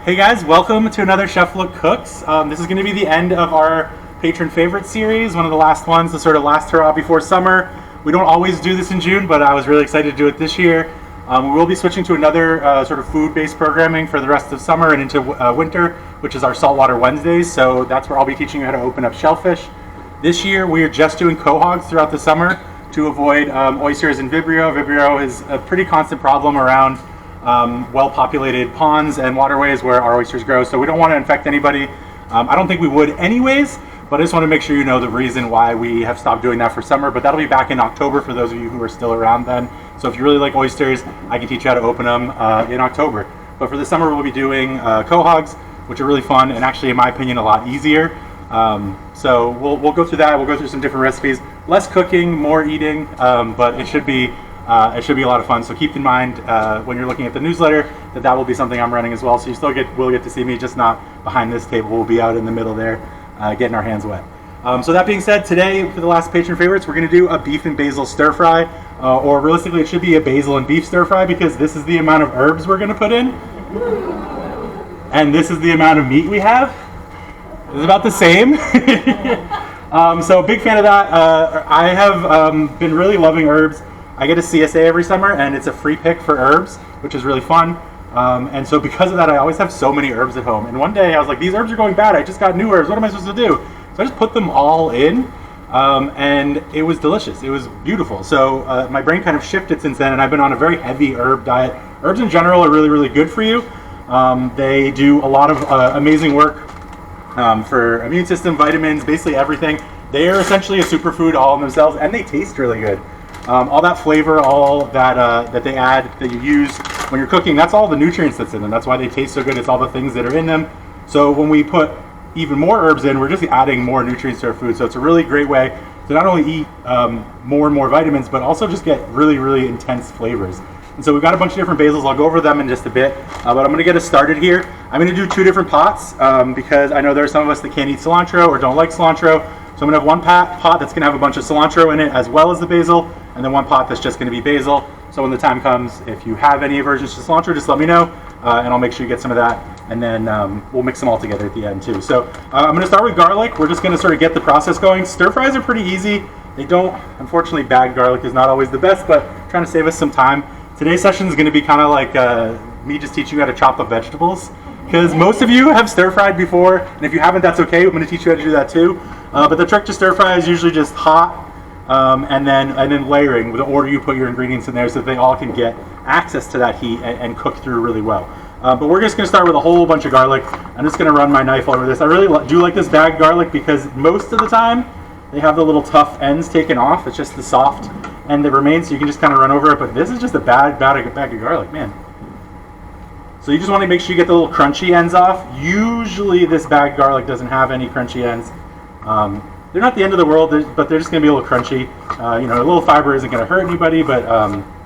Hey guys, welcome to another Chef Look Cooks. This is going to be the end of our patron favorite series, one of the last ones, the sort of last hurrah before summer. We don't always do this in June, but I was really excited to do it this year. We will be switching to another sort of food-based programming for the rest of summer and into winter, which is our Saltwater Wednesdays. So that's where I'll be teaching you how to open up shellfish. This year we are just doing quahogs throughout the summer to avoid oysters and Vibrio. Vibrio is a pretty constant problem around well-populated ponds and waterways where our oysters grow, so we don't want to infect anybody. I don't think we would anyways, but I just want to make sure you know the reason why we have stopped doing that for summer. But that'll be back in October for those of you who are still around then. So if you really like oysters, I can teach you how to open them in October. But for the summer, we'll be doing quahogs, which are really fun and actually, in my opinion, a lot easier. So we'll go through that. We'll go through some different recipes. Less cooking, more eating, but it should be a lot of fun. So keep in mind when you're looking at the newsletter that will be something I'm running as well. So you still will get to see me, just not behind this table. We'll be out in the middle there getting our hands wet. So that being said, today for the last patron favorites, we're going to do a beef and basil stir fry, or realistically it should be a basil and beef stir fry, because this is the amount of herbs we're going to put in, and this is the amount of meat we have. It's about the same. So big fan of that. I have been really loving herbs. I get a CSA every summer, and it's a free pick for herbs, which is really fun. And so because of that, I always have so many herbs at home. And one day I was like, these herbs are going bad. I just got new herbs. What am I supposed to do? So I just put them all in, and it was delicious. It was beautiful. So my brain kind of shifted since then, and I've been on a very heavy herb diet. Herbs in general are really, really good for you. They do a lot of amazing work for immune system, vitamins, basically everything. They are essentially a superfood all in themselves, and they taste really good. All that flavor, all that that they add, that you use when you're cooking, that's all the nutrients that's in them. That's why they taste so good. It's all the things that are in them. So when we put even more herbs in, we're just adding more nutrients to our food. So it's a really great way to not only eat more and more vitamins, but also just get really, really intense flavors. And so we've got a bunch of different basils. I'll go over them in just a bit, but I'm going to get us started here. I'm going to do two different pots because I know there are some of us that can't eat cilantro or don't like cilantro. So I'm going to have one pot that's going to have a bunch of cilantro in it as well as the basil, and then one pot that's just going to be basil. So when the time comes, if you have any aversions to cilantro, just let me know, and I'll make sure you get some of that, and then we'll mix them all together at the end too. So I'm going to start with garlic. We're just going to sort of get the process going. Stir fries are pretty easy. They don't, unfortunately, bagged garlic is not always the best, but trying to save us some time. Today's session is going to be kind of like me just teaching you how to chop up vegetables, because most of you have stir fried before, and if you haven't, that's okay. I'm going to teach you how to do that too. But the trick to stir fry is usually just hot, and then layering with the order you put your ingredients in there, so that they all can get access to that heat and cook through really well. But we're just going to start with a whole bunch of garlic. I'm just going to run my knife over this. I really do like this bagged garlic because most of the time they have the little tough ends taken off. It's just the soft end that remains, so you can just kind of run over it. But this is just a bag of garlic, man. So you just want to make sure you get the little crunchy ends off. Usually this bagged garlic doesn't have any crunchy ends. They're not the end of the world, but they're just going to be a little crunchy. A little fiber isn't going to hurt anybody, but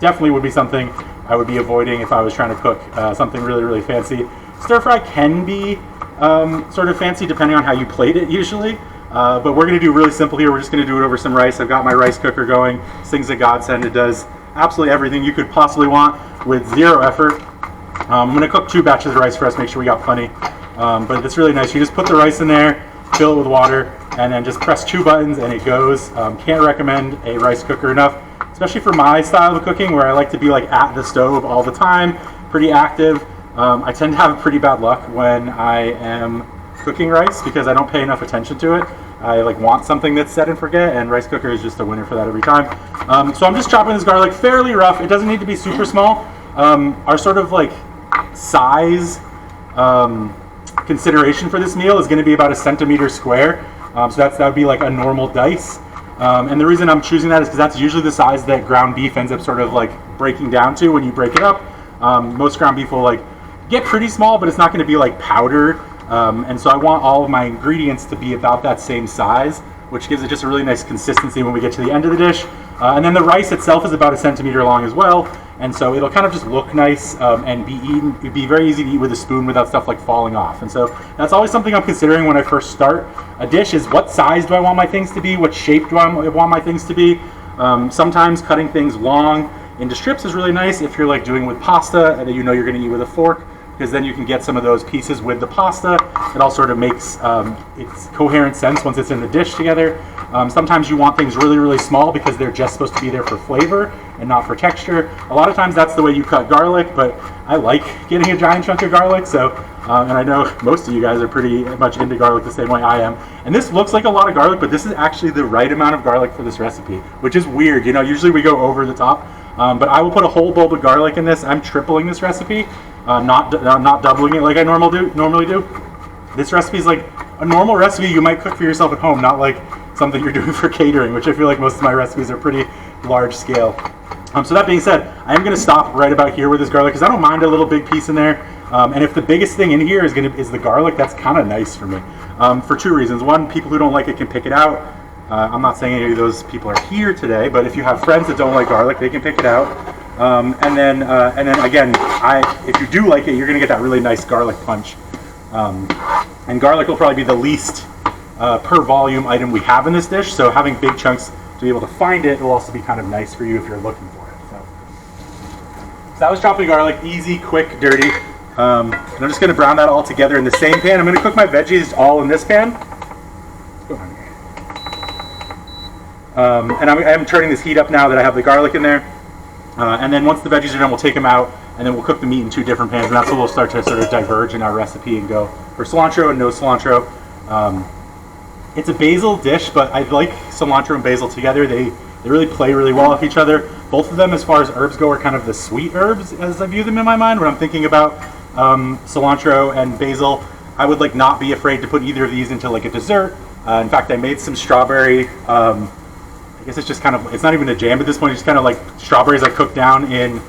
definitely would be something I would be avoiding if I was trying to cook something really, really fancy. Stir fry can be sort of fancy depending on how you plate it usually, but we're going to do really simple here. We're just going to do it over some rice. I've got my rice cooker going. This thing's a godsend. It does absolutely everything you could possibly want with zero effort. I'm going to cook 2 batches of rice for us, make sure we got plenty. But it's really nice. You just put the rice in there, fill it with water, and then just press 2 buttons and it goes. Can't recommend a rice cooker enough, especially for my style of cooking where I like to be like at the stove all the time, pretty active. I tend to have pretty bad luck when I am cooking rice because I don't pay enough attention to it. I want something that's set and forget, and rice cooker is just a winner for that every time. So I'm just chopping this garlic fairly rough. It doesn't need to be super small. Our sort of size consideration for this meal is going to be about 1 centimeter square. So that would be like a normal dice. And the reason I'm choosing that is because that's usually the size that ground beef ends up sort of breaking down to when you break it up. Most ground beef will get pretty small, but it's not going to be powder. And so I want all of my ingredients to be about that same size, which gives it just a really nice consistency when we get to the end of the dish. And then the rice itself is about 1 centimeter long as well. And so it'll kind of just look nice and it'd be very easy to eat with a spoon without stuff falling off. And so that's always something I'm considering when I first start a dish is what size do I want my things to be? What shape do I want my things to be? Sometimes cutting things long into strips is really nice if you're doing with pasta and you're going to eat with a fork. because then you can get some of those pieces with the pasta. It all sort of makes its coherent sense once it's in the dish together. Sometimes you want things really, really small because they're just supposed to be there for flavor and not for texture. A lot of times that's the way you cut garlic, but I like getting a giant chunk of garlic, so and I know most of you guys are pretty much into garlic the same way I am. And this looks like a lot of garlic, but this is actually the right amount of garlic for this recipe, which is weird. You know, usually we go over the top, but I will put a whole bulb of garlic in this. I'm tripling this recipe, not doubling it like I normally do. This recipe is like a normal recipe you might cook for yourself at home, not like something you're doing for catering, which I feel like most of my recipes are pretty large scale. So that being said, I am going to stop right about here with this garlic because I don't mind a little big piece in there. And if the biggest thing in here is the garlic, that's kind of nice for me, for two reasons. One, people who don't like it can pick it out. I'm not saying any of those people are here today, but if you have friends that don't like garlic, they can pick it out. And then again, if you do like it, you're going to get that really nice garlic punch. And garlic will probably be the least per volume item we have in this dish, so having big chunks to be able to find it will also be kind of nice for you if you're looking for it. So that was chopping garlic, easy, quick, dirty. And I'm just going to brown that all together in the same pan. I'm going to cook my veggies all in this pan. And I'm turning this heat up now that I have the garlic in there. And then once the veggies are done, we'll take them out, and then we'll cook the meat in two different pans, and that's where we'll start to sort of diverge in our recipe and go for cilantro and no cilantro. It's a basil dish, but I like cilantro and basil together. They really play really well with each other. Both of them, as far as herbs go, are kind of the sweet herbs as I view them in my mind. When I'm thinking about cilantro and basil, I would like not be afraid to put either of these into like a dessert. In fact, I made some strawberry, I guess it's just kind of, it's not even a jam at this point, it's just kind of like strawberries I cooked down in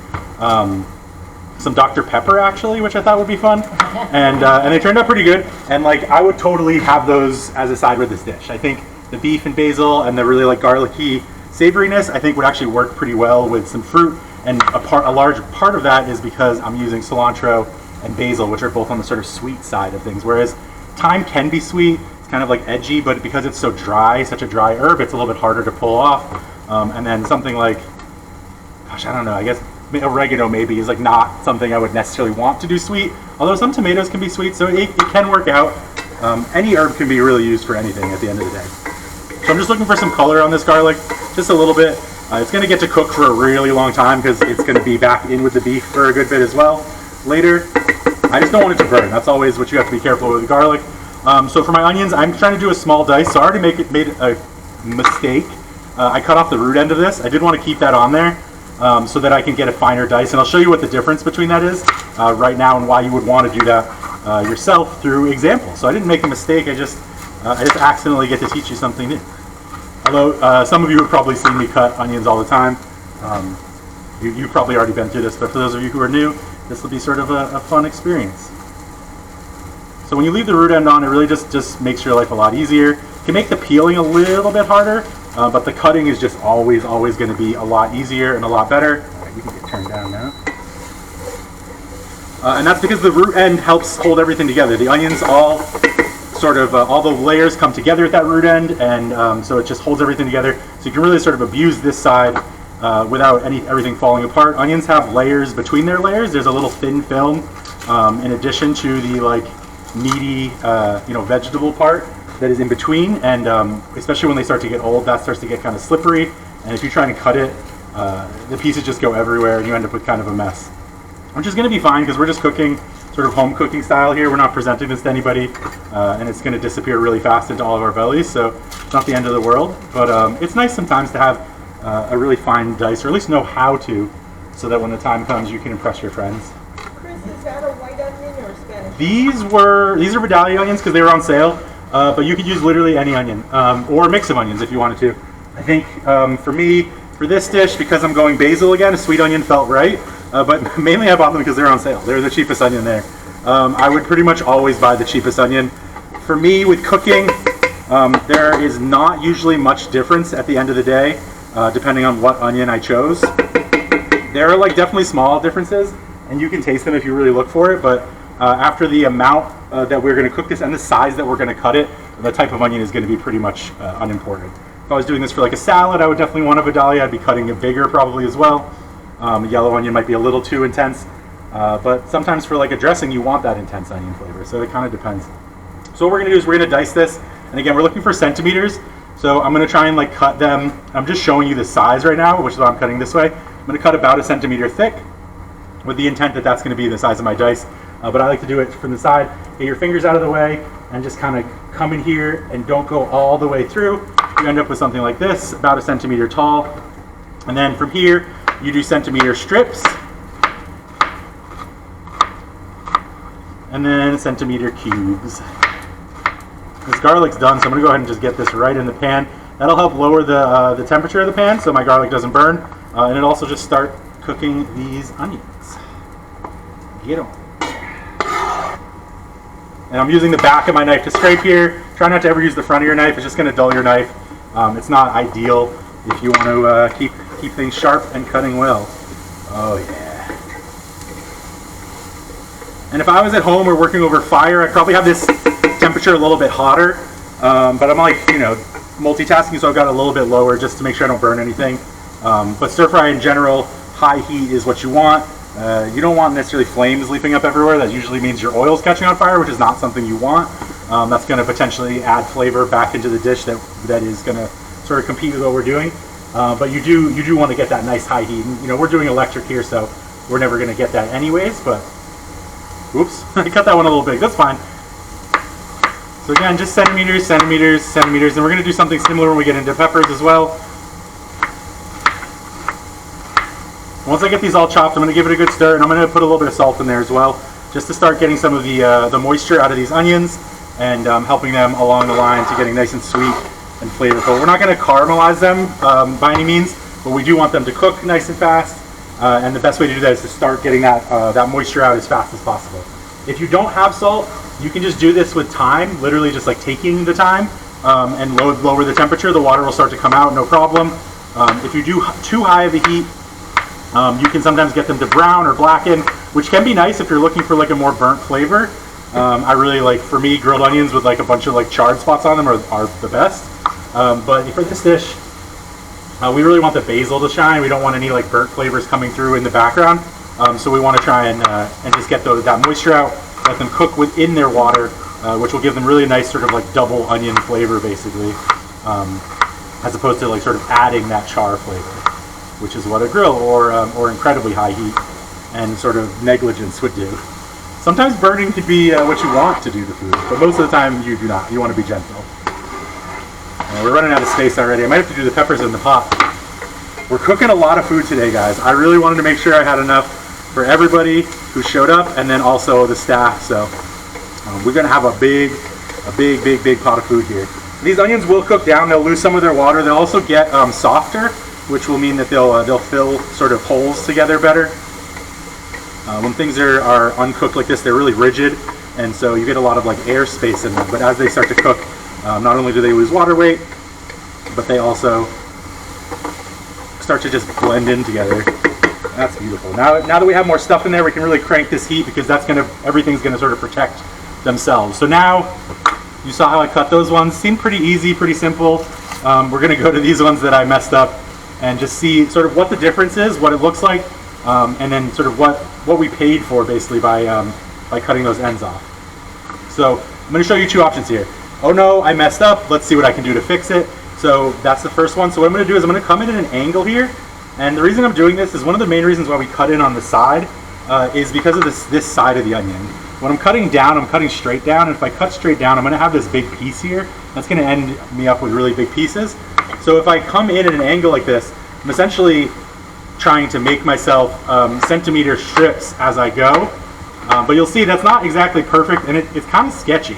some Dr. Pepper actually, which I thought would be fun, and they turned out pretty good. And like I would totally have those as a side with this dish. I think the beef and basil and the really like garlicky savoriness I think would actually work pretty well with some fruit. And a large part of that is because I'm using cilantro and basil, which are both on the sort of sweet side of things. Whereas thyme can be sweet, it's kind of like edgy, but because it's so dry, such a dry herb, it's a little bit harder to pull off. And then something like, gosh, I don't know, I guess oregano maybe is like not something I would necessarily want to do sweet, although some tomatoes can be sweet, so it can work out. Any herb can be really used for anything at the end of the day. So I'm just looking for some color on this garlic, just a little bit. It's going to get to cook for a really long time because it's going to be back in with the beef for a good bit as well later. I just don't want it to burn. That's always what you have to be careful with garlic. So for my onions, I'm trying to do a small dice, so I already made a mistake. I cut off the root end of this. I did want to keep that on there. So that I can get a finer dice, and I'll show you what the difference between that is right now and why you would want to do that yourself through example. So I didn't make a mistake, I just accidentally get to teach you something new. Although some of you have probably seen me cut onions all the time. You've probably already been through this, but for those of you who are new, this will be sort of a fun experience. So when you leave the root end on, it really just makes your life a lot easier. It can make the peeling a little bit harder, but the cutting is just always going to be a lot easier and a lot better. All right, you can get turned down now. And that's because the root end helps hold everything together. The onions all sort of, all the layers come together at that root end, and so it just holds everything together. So you can really sort of abuse this side without everything falling apart. Onions have layers between their layers. There's a little thin film in addition to the like meaty, vegetable part that is in between, and especially when they start to get old, that starts to get kind of slippery, and if you're trying to cut it, the pieces just go everywhere and you end up with kind of a mess, which is going to be fine because we're just cooking sort of home cooking style here. We're not presenting this to anybody, and it's going to disappear really fast into all of our bellies, so it's not the end of the world, but it's nice sometimes to have a really fine dice, or at least know how to, so that when the time comes you can impress your friends. Chris, is that a white onion or Spanish? These are Vidalia onions because they were on sale. But you could use literally any onion, or a mix of onions if you wanted to. I think for me, for this dish, because I'm going basil again, a sweet onion felt right, but mainly I bought them because they're on sale. They're the cheapest onion there. I would pretty much always buy the cheapest onion. For me, with cooking, there is not usually much difference at the end of the day, depending on what onion I chose. There are like definitely small differences, and you can taste them if you really look for it, but after the amount that we're going to cook this and the size that we're going to cut it, the type of onion is going to be pretty much unimportant. If I was doing this for like a salad, I would definitely want a Vidalia. I'd be cutting it bigger probably as well. A yellow onion might be a little too intense. But sometimes for like a dressing, you want that intense onion flavor. So it kind of depends. So what we're gonna do is we're gonna dice this. And again, we're looking for centimeters. So I'm gonna try and like cut them. I'm just showing you the size right now, which is why I'm cutting this way. I'm gonna cut about 1 centimeter thick with the intent that that's gonna be the size of my dice. But I like to do it from the side. Get your fingers out of the way and just kind of come in here and don't go all the way through. You end up with something like this, about 1 centimeter tall. And then from here, you do centimeter strips. And then centimeter cubes. This garlic's done, so I'm gonna go ahead and just get this right in the pan. That'll help lower the temperature of the pan so my garlic doesn't burn. And it'll also just start cooking these onions. Get them. And I'm using the back of my knife to scrape here. Try not to ever use the front of your knife, it's just gonna dull your knife. It's not ideal if you want to keep things sharp and cutting well. Oh yeah. And if I was at home or working over fire, I'd probably have this temperature a little bit hotter. But I'm like, multitasking, so I've got it a little bit lower just to make sure I don't burn anything. But stir fry in general, high heat is what you want. You don't want necessarily flames leaping up everywhere. That usually means your oil's catching on fire, which is not something you want. That's going to potentially add flavor back into the dish that is going to sort of compete with what we're doing. But you do want to get that nice high heat. And, we're doing electric here, so we're never going to get that anyways. But oops, I cut that one a little big. That's fine. So again, just centimeters, centimeters, centimeters, and we're going to do something similar when we get into peppers as well. Once I get these all chopped, I'm going to give it a good stir, and I'm going to put a little bit of salt in there as well, just to start getting some of the moisture out of these onions and helping them along the line to getting nice and sweet and flavorful. We're not going to caramelize them by any means, but we do want them to cook nice and fast. And the best way to do that is to start getting that moisture out as fast as possible. If you don't have salt, you can just do this with time, literally just like taking the time and lower the temperature. The water will start to come out, no problem. If you do too high of a heat, you can sometimes get them to brown or blacken, which can be nice if you're looking for like a more burnt flavor. I really like, for me, grilled onions with like a bunch of like charred spots on them are the best. But for this dish, we really want the basil to shine. We don't want any like burnt flavors coming through in the background. So we want to try and just get that moisture out, let them cook within their water, which will give them really nice sort of like double onion flavor basically, as opposed to like sort of adding that char flavor, which is what a grill or incredibly high heat and sort of negligence would do. Sometimes burning could be what you want to do to food, but most of the time you do not. You want to be gentle. We're running out of space already. I might have to do the peppers in the pot. We're cooking a lot of food today, guys. I really wanted to make sure I had enough for everybody who showed up and then also the staff. So we're going to have a big pot of food here. These onions will cook down. They'll lose some of their water. They'll also get softer, which will mean that they'll fill sort of holes together better. When things are uncooked like this, they're really rigid, and so you get a lot of like air space in them. But as they start to cook, not only do they lose water weight, but they also start to just blend in together. That's beautiful. Now that we have more stuff in there, we can really crank this heat because everything's gonna sort of protect themselves. So now you saw how I cut those ones. Seemed pretty easy, pretty simple. We're gonna go to these ones that I messed up and just see sort of what the difference is, what it looks like, and then sort of what we paid for basically by cutting those ends off. So I'm going to show you two options here. Oh no, I messed up. Let's see what I can do to fix it. So that's the first one. So what I'm going to do is I'm going to come in at an angle here. And the reason I'm doing this is one of the main reasons why we cut in on the side is because of this side of the onion. When I'm cutting down, I'm cutting straight down. And if I cut straight down, I'm going to have this big piece here. That's going to end me up with really big pieces. So if I come in at an angle like this, I'm essentially trying to make myself centimeter strips as I go. But you'll see that's not exactly perfect, and it's kind of sketchy.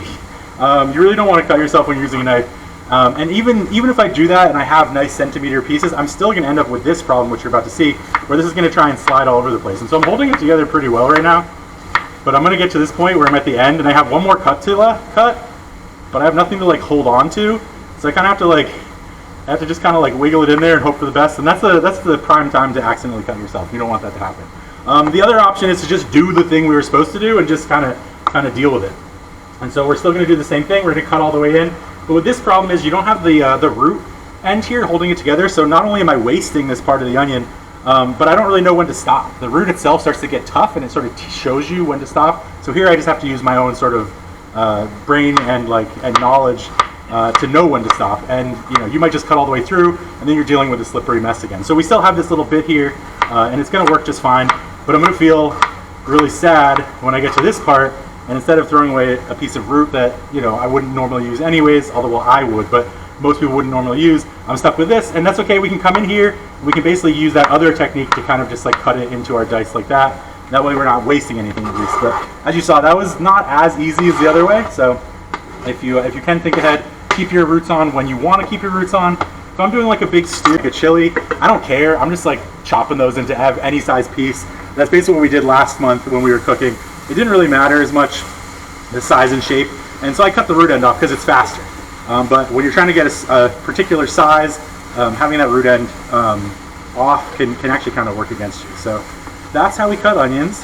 You really don't want to cut yourself when you're using a knife. And even if I do that and I have nice centimeter pieces, I'm still going to end up with this problem, which you're about to see, where this is going to try and slide all over the place. And so I'm holding it together pretty well right now. But I'm going to get to this point where I'm at the end, and I have one more cut to cut, but I have nothing to like hold on to. So I kind of have to just kind of like wiggle it in there and hope for the best. And that's the prime time to accidentally cut yourself. You don't want that to happen. The other option is to just do the thing we were supposed to do and just kind of deal with it. And so we're still going to do the same thing. We're going to cut all the way in. But with this problem is you don't have the root end here holding it together. So not only am I wasting this part of the onion, but I don't really know when to stop. The root itself starts to get tough, and it sort of shows you when to stop. So here I just have to use my own sort of brain and knowledge to know when to stop. And you might just cut all the way through, and then you're dealing with a slippery mess again. So we still have this little bit here, and it's going to work just fine. But I'm going to feel really sad when I get to this part, and instead of throwing away a piece of root that I wouldn't normally use anyways, although well I would, but most people wouldn't normally use, I'm stuck with this, and that's okay. We can come in here, and we can basically use that other technique to kind of just cut it into our dice like that. That way we're not wasting anything at least. But as you saw, that was not as easy as the other way. So if you can think ahead, keep your roots on when you want to keep your roots on. If I'm doing a big stew, like a chili, I don't care. I'm just chopping those into any size piece. That's basically what we did last month when we were cooking. It didn't really matter as much the size and shape, and so I cut the root end off because it's faster. But when you're trying to get a particular size, having that root end off can actually kind of work against you. So that's how we cut onions.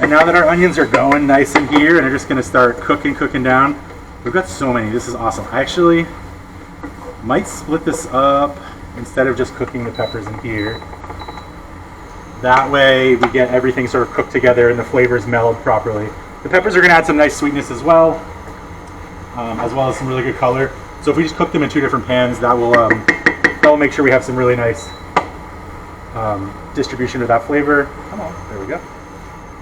And now that our onions are going nice in here and are just going to start cooking down, we've got so many. This is awesome. I actually might split this up instead of just cooking the peppers in here. That way we get everything sort of cooked together and the flavors meld properly. The peppers are going to add some nice sweetness as well as some really good color. So if we just cook them in 2 different pans, that will make sure we have some really nice distribution of that flavor. Come on, there we go.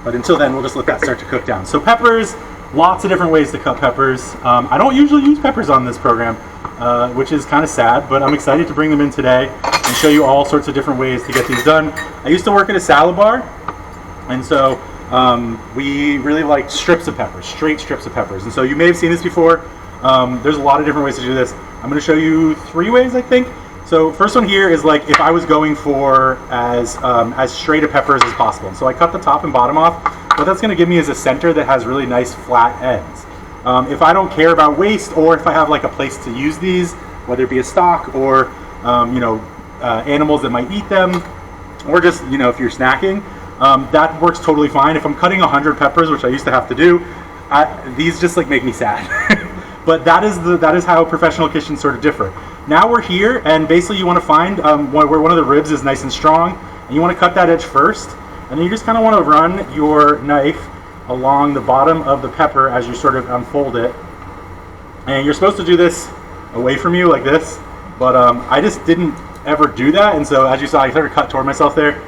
But until then, we'll just let that start to cook down. So peppers, lots of different ways to cut peppers. I don't usually use peppers on this program, which is kind of sad, but I'm excited to bring them in today and show you all sorts of different ways to get these done. I used to work at a salad bar, and so we really like strips of peppers, straight strips of peppers. And so you may have seen this before. There's a lot of different ways to do this. I'm going to show you 3 ways, I think. So first one here is if I was going for as straight of peppers as possible. So I cut the top and bottom off. What that's going to give me is a center that has really nice flat ends. If I don't care about waste, or if I have a place to use these, whether it be a stock or animals that might eat them, or just if you're snacking, that works totally fine. If I'm cutting 100 peppers, which I used to have to do, these just make me sad. But that is how professional kitchens sort of differ. Now we're here, and basically you want to find where one of the ribs is nice and strong, and you want to cut that edge first, and then you just kind of want to run your knife along the bottom of the pepper as you sort of unfold it. And you're supposed to do this away from you like this, but I just didn't ever do that, and so as you saw, I sort of cut toward myself there.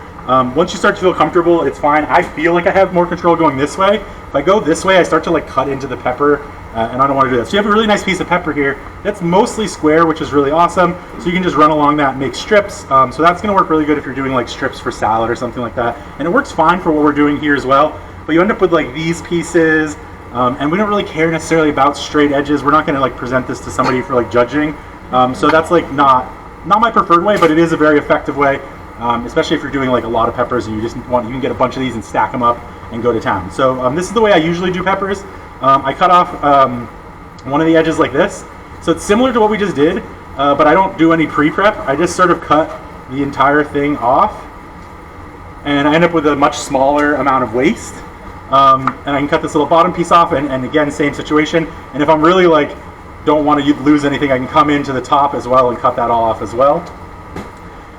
Once you start to feel comfortable, it's fine. I feel like I have more control going this way. If I go this way, I start to cut into the pepper, and I don't want to do that. So you have a really nice piece of pepper here that's mostly square, which is really awesome. So you can just run along that and make strips. So that's going to work really good if you're doing strips for salad or something like that. And it works fine for what we're doing here as well. But you end up with these pieces, and we don't really care necessarily about straight edges. We're not going to present this to somebody for judging. So that's not my preferred way, but it is a very effective way. Especially if you're doing a lot of peppers and you can get a bunch of these and stack them up and go to town. So this is the way I usually do peppers. I cut off one of the edges like this. So it's similar to what we just did, but I don't do any pre-prep. I just sort of cut the entire thing off, and I end up with a much smaller amount of waste. And I can cut this little bottom piece off, and again, same situation. And if I'm really don't want to lose anything, I can come into the top as well and cut that all off as well.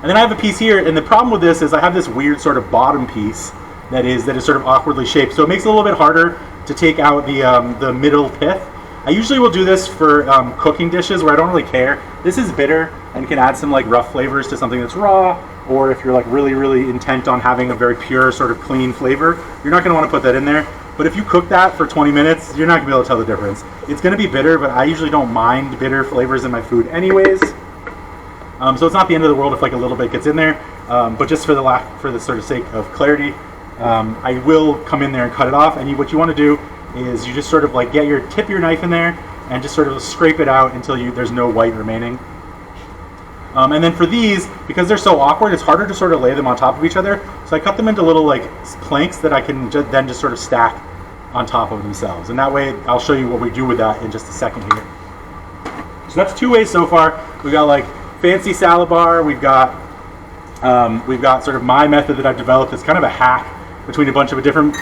And then I have a piece here, and the problem with this is I have this weird sort of bottom piece that is sort of awkwardly shaped. So it makes it a little bit harder to take out the middle pith. I usually will do this for cooking dishes where I don't really care. This is bitter and can add some rough flavors to something that's raw, or if you're really, really intent on having a very pure sort of clean flavor, you're not going to want to put that in there. But if you cook that for 20 minutes, you're not going to be able to tell the difference. It's going to be bitter, but I usually don't mind bitter flavors in my food anyways. So it's not the end of the world if a little bit gets in there, but just for the sort of sake of clarity, I will come in there and cut it off. And what you want to do is you just sort of tip your knife in there and just sort of scrape it out until there's no white remaining. And then for these, because they're so awkward, it's harder to sort of lay them on top of each other. So I cut them into little planks that I can then just sort of stack on top of themselves. And that way, I'll show you what we do with that in just a second here. So that's 2 ways so far. We've got fancy salad bar. We've got sort of my method that I've developed. It's kind of a hack between a bunch of different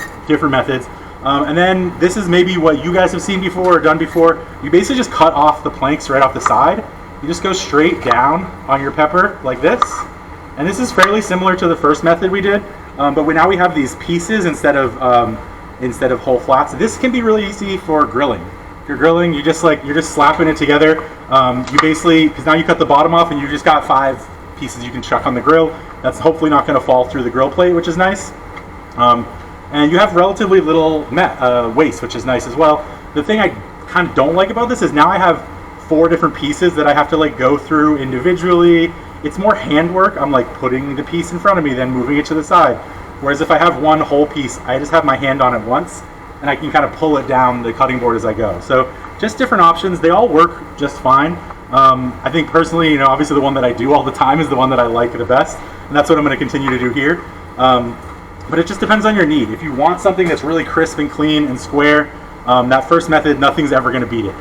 methods. And then this is maybe what you guys have seen before or done before. You basically just cut off the planks right off the side. You just go straight down on your pepper like this, And this is fairly similar to the first method we did, but now we have these pieces instead of whole flats. This can be really easy for grilling. If you're grilling, you're just slapping it together. You basically, because now you cut the bottom off and you just got 5 pieces you can chuck on the grill. That's hopefully not going to fall through the grill plate, which is nice. And you have relatively little waste, which is nice as well. The thing I kind of don't like about this is now I have 4 different pieces that I have to like go through individually. It's more handwork. I'm like putting the piece in front of me, then moving it to the side. Whereas if I have one whole piece, I just have my hand on it once, and I can kind of pull it down the cutting board as I go. So just different options. They all work just fine. I think personally, you know, obviously the one that I do all the time is the one that I like the best, and that's what I'm going to continue to do here. But it just depends on your need. If you want something that's really crisp and clean and square, that first method, nothing's ever going to beat it.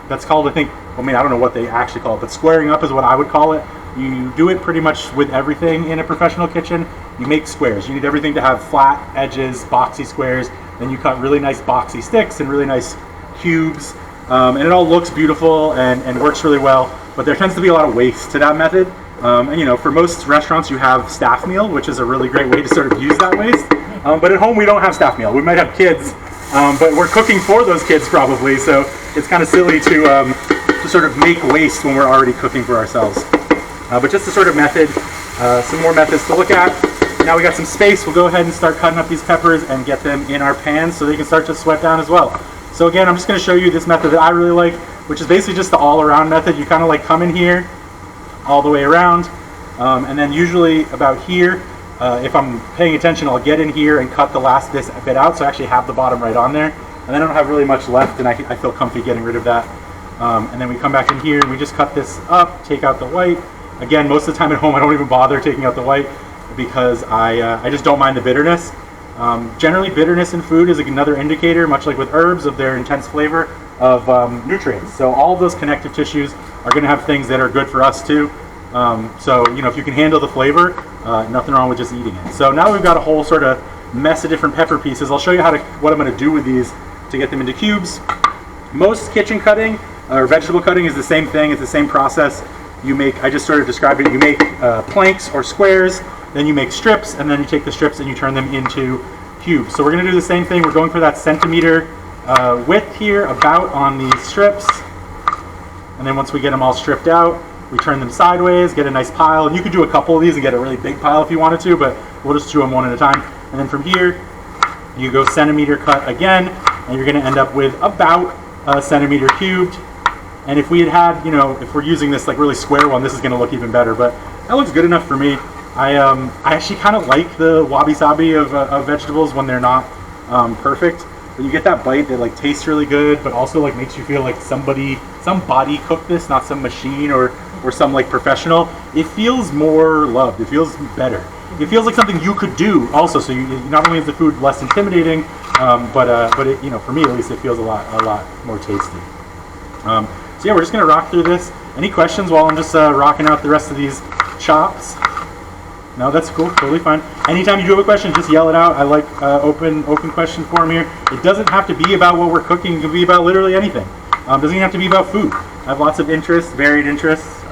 That's called, I think, I mean, I don't know what they actually call it, but squaring up is what I would call it. You do it pretty much with everything in a professional kitchen. You make squares. You need everything to have flat edges, boxy squares. Then you cut really nice boxy sticks and really nice cubes. And it all looks beautiful and works really well. But there tends to be a lot of waste to that method. And you know, for most restaurants, you have staff meal, which is a really great way to sort of use that waste. But at home, we don't have staff meal. We might have kids, but we're cooking for those kids probably. So it's kind of silly to sort of make waste when we're already cooking for ourselves. But just a sort of method, some more methods to look at. Now we got some space, we'll go ahead and start cutting up these peppers and get them in our pans so they can start to sweat down as well. So again, I'm just going to show you this method that I really like, which is basically just the all-around method. You kind of like come in here, all the way around, and then usually about here, if I'm paying attention, I'll get in here and cut the last bit out, so I actually have the bottom right on there. And then I don't have really much left, and I feel comfy getting rid of that. And then we come back in here, and we just cut this up, take out the white. Again, most of the time at home, I don't even bother taking out the white because I just don't mind the bitterness. Generally, bitterness in food is another indicator, much like with herbs, of their intense flavor of nutrients. So all of those connective tissues are going to have things that are good for us too. So you know, if you can handle the flavor, nothing wrong with just eating it. So now we've got a whole sort of mess of different pepper pieces. I'll show you what I'm going to do with these to get them into cubes. Most kitchen cutting or vegetable cutting is the same thing. It's the same process. You make, I just sort of described it, you make planks or squares, then you make strips, and then you take the strips and you turn them into cubes. So we're going to do the same thing. We're going for that centimeter width here, about on these strips. And then once we get them all stripped out, we turn them sideways, get a nice pile. And you could do a couple of these and get a really big pile if you wanted to, but we'll just do them one at a time. And then from here, you go centimeter cut again, and you're going to end up with about a centimeter cubed. And if we had, you know, if we're using this like really square one, this is going to look even better. But that looks good enough for me. I actually kind of like the wabi-sabi of vegetables when they're not perfect. But you get that bite that like tastes really good, but also like makes you feel like some body cooked this, not some machine or some like professional. It feels more loved. It feels better. It feels like something you could do also. So you not only is the food less intimidating, but it, you know, for me at least, it feels a lot more tasty. So yeah, we're just gonna rock through this. Any questions while I'm just rocking out the rest of these chops? No, that's cool, totally fine. Anytime you do have a question, just yell it out. I like open question forum here. It doesn't have to be about what we're cooking. It can be about literally anything. Doesn't even have to be about food. I have lots of interests, varied interests.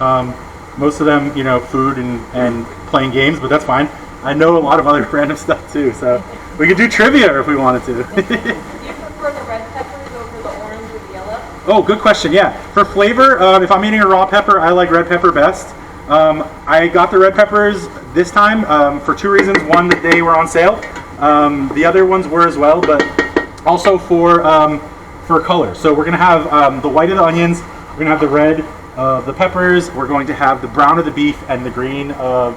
Most of them, you know, food and playing games, but that's fine. I know a lot of other random stuff too, so we could do trivia if we wanted to. Do you prefer the red peppers over the orange or the yellow? Oh, good question. Yeah, for flavor, if I'm eating a raw pepper, I like red pepper best. I got the red peppers this time for 2 reasons. One, that they were on sale. The other ones were as well, but also for color. So we're gonna have the white of the onions. We're gonna have the red of the peppers. We're going to have the brown of the beef and the green of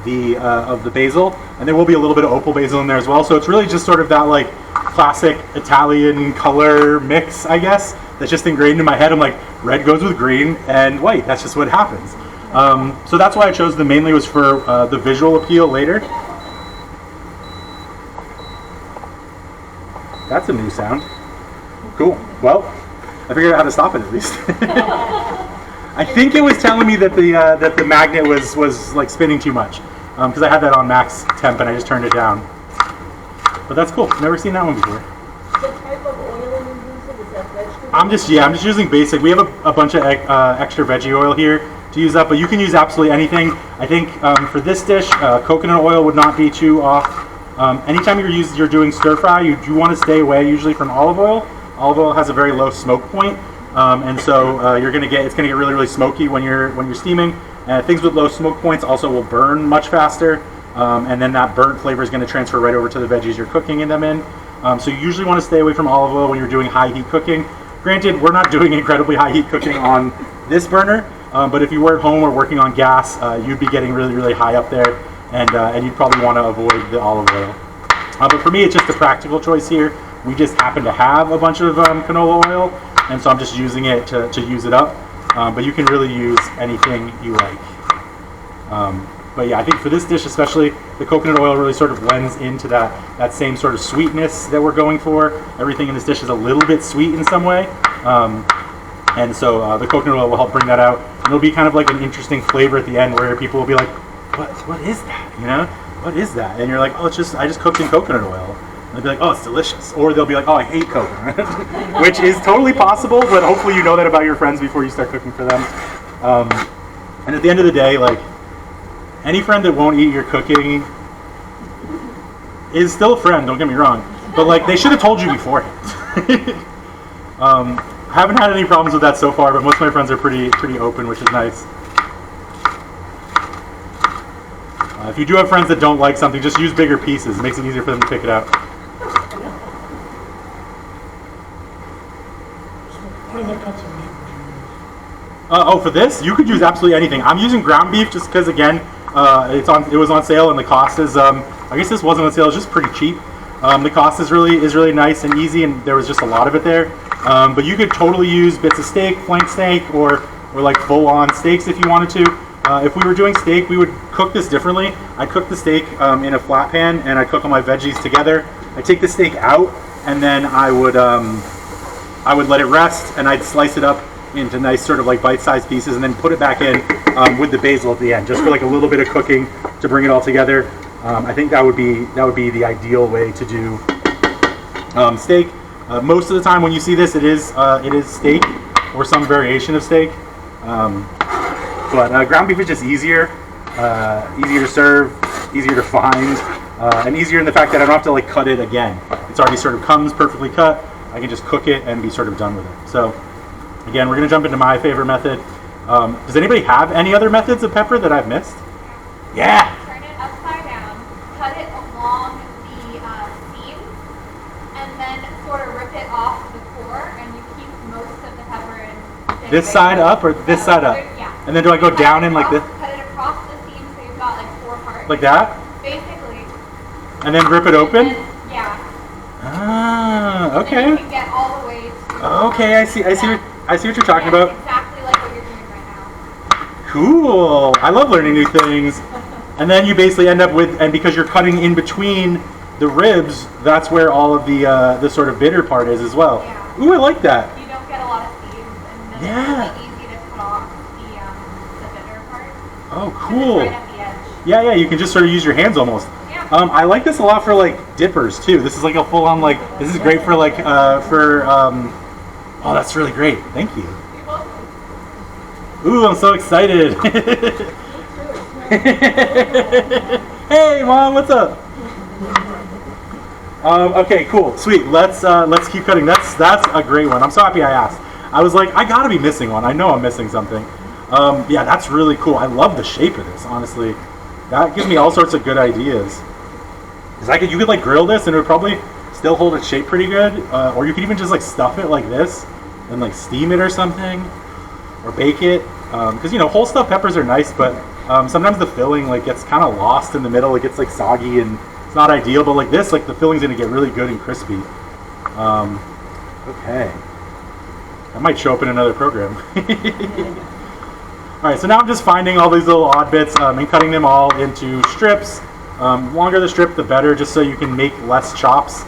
the basil, and there will be a little bit of opal basil in there as well. So it's really just sort of that like classic Italian color mix, I guess. That's just ingrained in my head. I'm like, red goes with green and white. That's just what happens. So that's why I chose them. Mainly was for the visual appeal later. That's a new sound. Cool. Well, I figured out how to stop it at least. I think it was telling me that the magnet was like spinning too much because I had that on max temp and I just turned it down. But that's cool. Never seen that one before. The type of oil you're using, is that vegetable? I'm just using basic. We have a bunch of extra veggie oil here. to use up, but you can use absolutely anything. I think for this dish, coconut oil would not be too off. Anytime you're doing stir fry, you do want to stay away usually from olive oil. Olive oil has a very low smoke point, and so it's gonna get really, really smoky when you're steaming. Things with low smoke points also will burn much faster, and then that burnt flavor is going to transfer right over to the veggies you're cooking them in. So you usually want to stay away from olive oil when you're doing high heat cooking. Granted, we're not doing incredibly high heat cooking on this burner, but if you were at home or working on gas, you'd be getting really, really high up there, and you'd probably want to avoid the olive oil. But for me, it's just a practical choice here. We just happen to have a bunch of canola oil, and so I'm just using it to use it up. But you can really use anything you like. But yeah, I think for this dish especially, the coconut oil really sort of lends into that same sort of sweetness that we're going for. Everything in this dish is a little bit sweet in some way. And so the coconut oil will help bring that out. And it'll be kind of like an interesting flavor at the end where people will be like, what is that? You know, what is that? And you're like, oh, I just cooked in coconut oil. And they'll be like, oh, it's delicious. Or they'll be like, oh, I hate coconut. Which is totally possible, but hopefully you know that about your friends before you start cooking for them. And at the end of the day, like, any friend that won't eat your cooking is still a friend, don't get me wrong. But like, they should have told you beforehand. I haven't had any problems with that so far, but most of my friends are pretty open, which is nice. If you do have friends that don't like something, just use bigger pieces. It makes it easier for them to pick it out. Oh, for this, you could use absolutely anything. I'm using ground beef just because, again, it was on sale, and the cost is. I guess this wasn't on sale; it's just pretty cheap. The cost is really nice and easy, and there was just a lot of it there. But you could totally use bits of steak, flank steak, or like full-on steaks if you wanted to. If we were doing steak, we would cook this differently. I'd cook the steak in a flat pan, and I'd cook all my veggies together. I'd take the steak out, and then I would let it rest, and I'd slice it up into nice sort of like bite-sized pieces, and then put it back in with the basil at the end, just for like a little bit of cooking to bring it all together. I think that would be the ideal way to do steak. Most of the time when you see this, it is steak or some variation of steak. But ground beef is just easier to serve, easier to find, and easier in the fact that I don't have to like cut it again. It's already sort of comes perfectly cut. I can just cook it and be sort of done with it. So again, we're going to jump into my favorite method. Does anybody have any other methods of pepper that I've missed? Yeah. Turn it upside down, cut it along the seams, and then sort of rip it off the core, and you keep most of the pepper in. This side up or this side up? Yeah. And then do I go down in like this? Cut it across the seam so you've got like 4 parts. Like that? Basically. And then rip it open? Then, yeah. Ah, okay. And you can get all the way to. Okay, I see what you're talking about. Exactly like what you're doing right now. Cool. I love learning new things. And then you basically end up with, and because you're cutting in between the ribs, that's where all of the sort of bitter part is as well. Yeah. Ooh, I like that. You don't get a lot of seeds, and then Yeah. it's really easy to cut off the bitter part. Oh, And cool. it's right at the edge. Yeah, you can just sort of use your hands almost. Yeah. I like this a lot for like dippers too. This is like a full on like, this is great for like, oh, that's really great. Thank you. You're welcome. Ooh, I'm so excited. Hey, Mom, what's up? Okay, cool, sweet. Let's keep cutting. That's a great one. I'm so happy I asked. I was like, I gotta be missing one. I know I'm missing something. Yeah, that's really cool. I love the shape of this. Honestly, that gives me all sorts of good ideas. Cause you could like grill this and it would probably still hold its shape pretty good. Or you could even just like stuff it like this and like steam it or something, or bake it. Because whole stuffed peppers are nice, but sometimes the filling like gets kind of lost in the middle. It gets like soggy and it's not ideal. But like this, like the filling's gonna get really good and crispy. Okay, that might show up in another program. All right, so now I'm just finding all these little odd bits and cutting them all into strips. Longer the strip, the better, just so you can make less chops.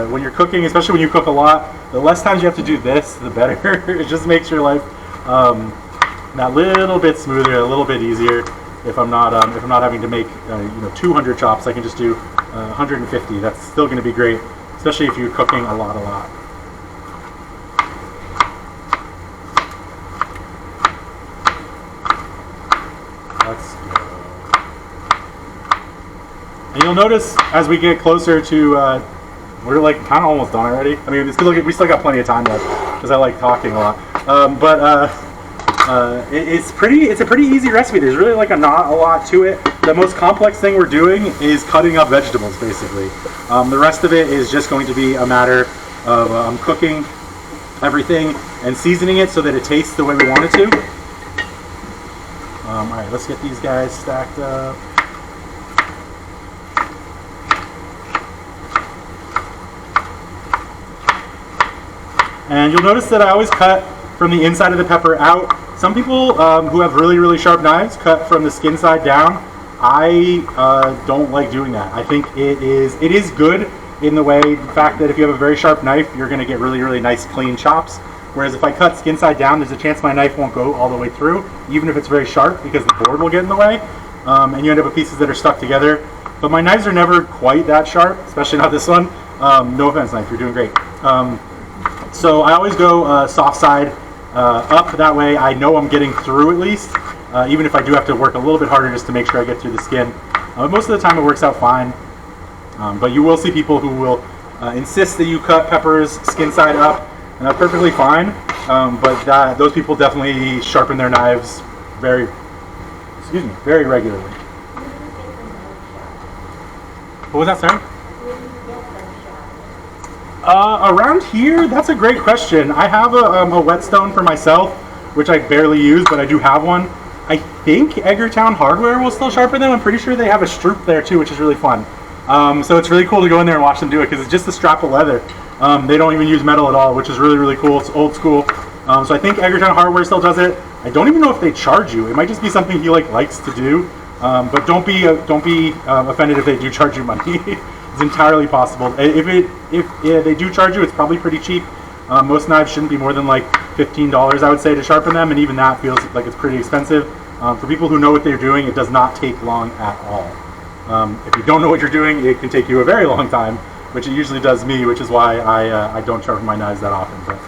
When you're cooking, especially when you cook a lot, the less times you have to do this, the better. It just makes your life that little bit smoother, a little bit easier. If I'm not having to make 200 chops, I can just do 150. That's still going to be great, especially if you're cooking a lot. And you'll notice as we get closer to, we're like kind of almost done already. I mean, we still got plenty of time left because I like talking a lot. It's a pretty easy recipe. There's really like not a lot to it. The most complex thing we're doing is cutting up vegetables, basically. The rest of it is just going to be a matter of cooking everything and seasoning it so that it tastes the way we want it to. All right, let's get these guys stacked up. And you'll notice that I always cut from the inside of the pepper out. Some people who have really, really sharp knives cut from the skin side down. I don't like doing that. I think it is good in the fact that if you have a very sharp knife, you're going to get really, really nice clean chops. Whereas if I cut skin side down, there's a chance my knife won't go all the way through, even if it's very sharp, because the board will get in the way, and you end up with pieces that are stuck together. But my knives are never quite that sharp, especially not this one. No offense, knife, you're doing great. So I always go soft side up. That way I know I'm getting through at least, even if I do have to work a little bit harder just to make sure I get through the skin. Most of the time it works out fine, but you will see people who will insist that you cut peppers skin side up, and that's perfectly fine. But those people definitely sharpen their knives very regularly. What was that, sorry? Around here, that's a great question. I have a whetstone for myself, which I barely use, but I do have one. I think Edgartown Hardware will still sharpen them. I'm pretty sure they have a stroop there too, which is really fun. So it's really cool to go in there and watch them do it because it's just a strap of leather. They don't even use metal at all, which is really, really cool. It's old school. So I think Edgartown Hardware still does it. I don't even know if they charge you. It might just be something he likes to do. But don't be offended if they do charge you money. It's entirely possible. If they do charge you, it's probably pretty cheap. Most knives shouldn't be more than like $15, I would say, to sharpen them, and even that feels like it's pretty expensive. For people who know what they're doing, it does not take long at all. If you don't know what you're doing, it can take you a very long time, which it usually does me, which is why I don't sharpen my knives that often. But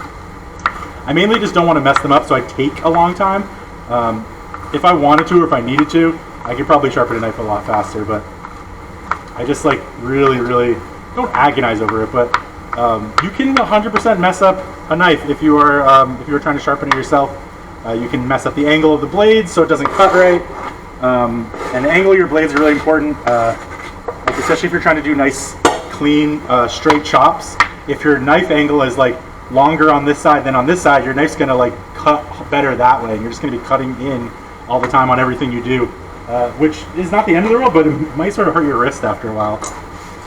I mainly just don't want to mess them up, so I take a long time. If I wanted to or if I needed to, I could probably sharpen a knife a lot faster, but I just like really, really don't agonize over it. But you can 100% mess up a knife if you are trying to sharpen it yourself. You can mess up the angle of the blades so it doesn't cut right. And the angle of your blades are really important, like especially if you're trying to do nice, clean, straight chops. If your knife angle is like longer on this side than on this side, your knife's gonna like cut better that way, and you're just gonna be cutting in all the time on everything you do. Which is not the end of the world, but it might sort of hurt your wrist after a while.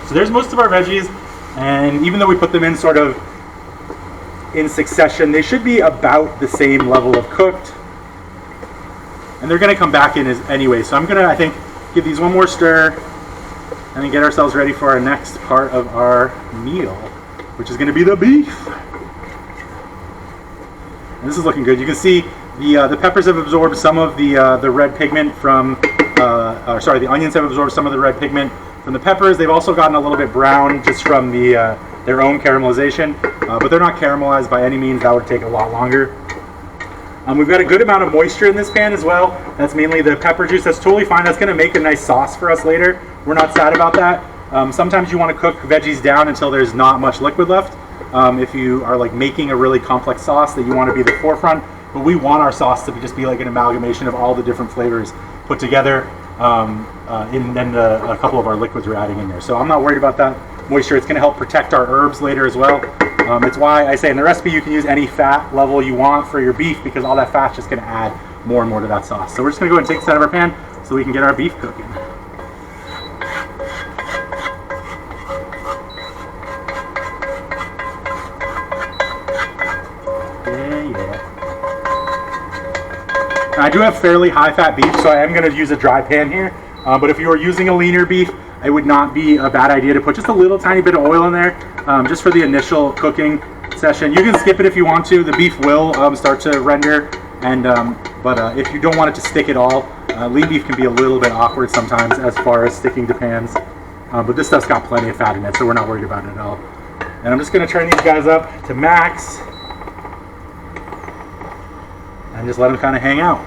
So there's most of our veggies, and even though we put them in sort of in succession, they should be about the same level of cooked. And they're going to come back in anyway. So I'm going to, I think, give these one more stir and then get ourselves ready for our next part of our meal, which is going to be the beef. And this is looking good. You can see the peppers have absorbed some of the red pigment from, the onions have absorbed some of the red pigment from the peppers. They've also gotten a little bit brown just from their own caramelization, but they're not caramelized by any means. That would take a lot longer. We've got a good amount of moisture in this pan as well. That's mainly the pepper juice. That's totally fine. That's going to make a nice sauce for us later. We're not sad about that. Sometimes you want to cook veggies down until there's not much liquid left. If you are like making a really complex sauce that you want to be the forefront, but we want our sauce to just be like an amalgamation of all the different flavors put together, and then a couple of our liquids we're adding in there. So I'm not worried about that moisture. It's going to help protect our herbs later as well. It's why I say in the recipe you can use any fat level you want for your beef, because all that fat's just going to add more and more to that sauce. So we're just going to go ahead and take this out of our pan so we can get our beef cooking. I do have fairly high fat beef, so I am going to use a dry pan here. But if you are using a leaner beef, it would not be a bad idea to put just a little tiny bit of oil in there, just for the initial cooking session. You can skip it if you want to. The beef will start to render, and but if you don't want it to stick at all, lean beef can be a little bit awkward sometimes as far as sticking to pans. But this stuff's got plenty of fat in it, so we're not worried about it at all. And I'm just going to turn these guys up to max and just let them kind of hang out.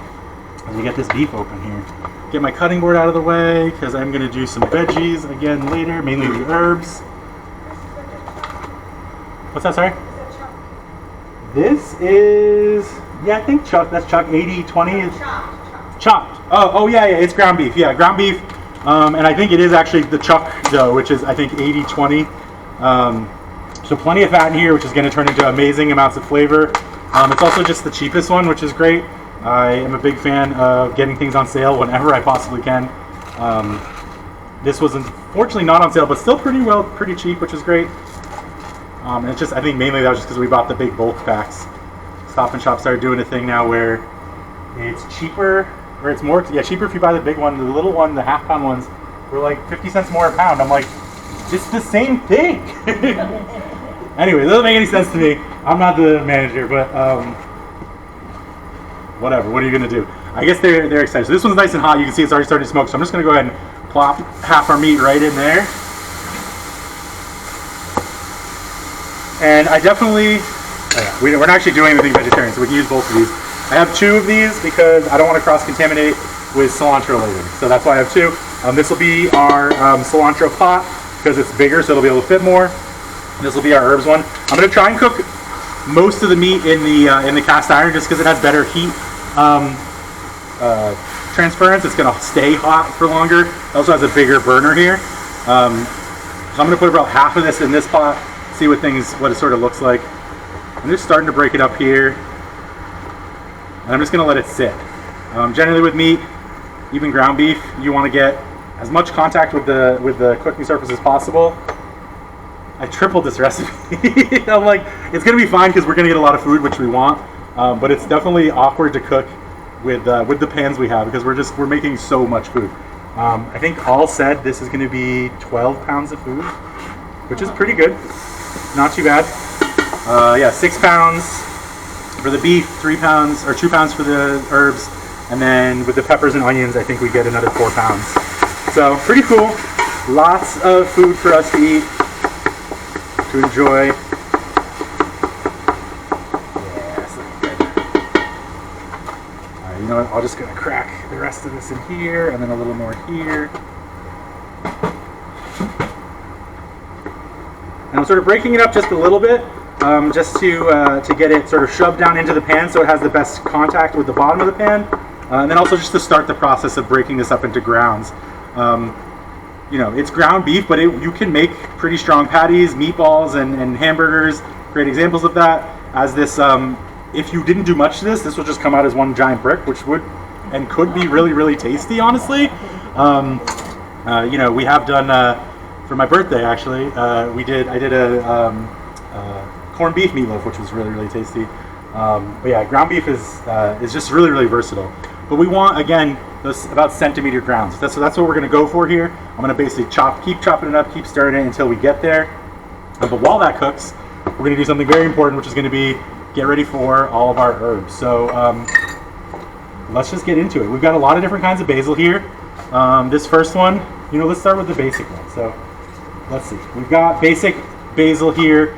as we get this beef open here. Get my cutting board out of the way because I'm going to do some veggies again later, mainly the herbs. What's that, sorry? This is, yeah, I think Chuck, that's Chuck, 80-20. Chopped. Oh, yeah, it's ground beef. Yeah, ground beef. And I think it is actually the Chuck dough, which is, I think, 80-20. So plenty of fat in here, which is going to turn into amazing amounts of flavor. It's also just the cheapest one, which is great. I am a big fan of getting things on sale whenever I possibly can. This was unfortunately not on sale, but still pretty cheap, which is great. And it's just, I think mainly that was just because we bought the big bulk packs. Stop and Shop started doing a thing now where it's cheaper, or it's more, yeah, cheaper if you buy the big one. The little one, the half-pound ones, were like 50 cents more a pound. I'm like, it's the same thing. Anyway, it doesn't make any sense to me. I'm not the manager, but whatever. What are you gonna do? I guess they're excited. So this one's nice and hot. You can see it's already starting to smoke. So I'm just gonna go ahead and plop half our meat right in there. And I definitely, we're not actually doing anything vegetarian, so we can use both of these. I have 2 of these because I don't want to cross-contaminate with cilantro later. So that's why I have 2. This will be our cilantro pot because it's bigger, so it'll be able to fit more. This will be our herbs one. I'm going to try and cook most of the meat in the cast iron just because it has better heat transference. It's going to stay hot for longer. It also has a bigger burner here. So I'm going to put about half of this in this pot, see what it sort of looks like. I'm just starting to break it up here, and I'm just going to let it sit. Generally with meat, even ground beef, you want to get as much contact with the cooking surface as possible. I tripled this recipe. I'm like, it's going to be fine because we're going to get a lot of food, which we want, but it's definitely awkward to cook with the pans we have because we're making so much food. I think all said, this is going to be 12 pounds of food, which is pretty good. Not too bad. Yeah, 6 pounds for the beef, 3 pounds or 2 pounds for the herbs, and then with the peppers and onions, I think we get another 4 pounds. So pretty cool. Lots of food for us to eat, to enjoy. Yes, good. All right, you know what? I'm just gonna crack the rest of this in here, and then a little more here. And I'm sort of breaking it up just a little bit, just to get it sort of shoved down into the pan so it has the best contact with the bottom of the pan. And then also just to start the process of breaking this up into grounds. You know, it's ground beef, but you can make pretty strong patties, meatballs, and hamburgers. Great examples of that. As this, if you didn't do much to this will just come out as one giant brick, which would and could be really, really tasty, honestly. You know, we have done, for my birthday actually, I did a corned beef meatloaf, which was really, really tasty. But yeah, ground beef is just really, really versatile. But we want, again, those about centimeter grounds. So that's what we're going to go for here. I'm going to basically keep chopping it up, keep stirring it until we get there. But while that cooks, we're going to do something very important, which is going to be get ready for all of our herbs. So let's just get into it. We've got a lot of different kinds of basil here. This first one, you know, let's start with the basic one. So let's see. We've got basic basil here.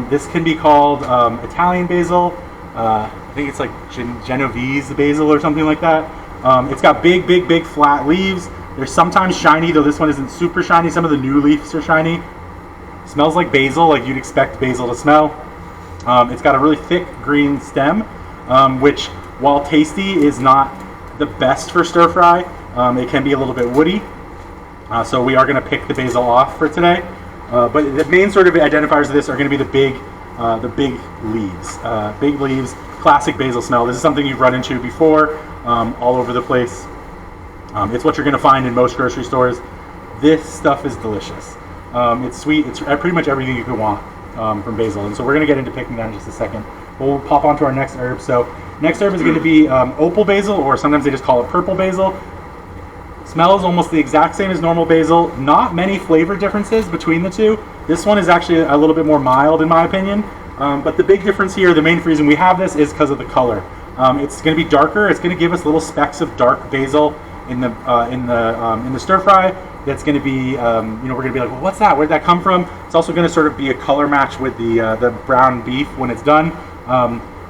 This can be called Italian basil. I think it's like Genovese basil or something like that. It's got big flat leaves. They're sometimes shiny, though this one isn't super shiny. Some of the new leaves are shiny. Smells like basil, like you'd expect basil to smell. It's got a really thick green stem, which, while tasty, is not the best for stir fry. It can be a little bit woody. So we are going to pick the basil off for today. But the main sort of identifiers of this are going to be the big leaves. Big leaves, classic basil smell. This is something you've run into before, all over the place. It's what you're going to find in most grocery stores. This stuff is delicious. It's sweet. It's pretty much everything you could want from basil. And so we're going to get into picking that in just a second. We'll pop on to our next herb. So next herb is going to be opal basil, or sometimes they just call it purple basil. Smells almost the exact same as normal basil. Not many flavor differences between the two. This one is actually a little bit more mild in my opinion. But the big difference here, the main reason we have this is because of the color. It's going to be darker. It's going to give us little specks of dark basil in the stir fry. That's going to be, we're going to be like, well, what's that? Where'd that come from? It's also going to sort of be a color match with the brown beef when it's done.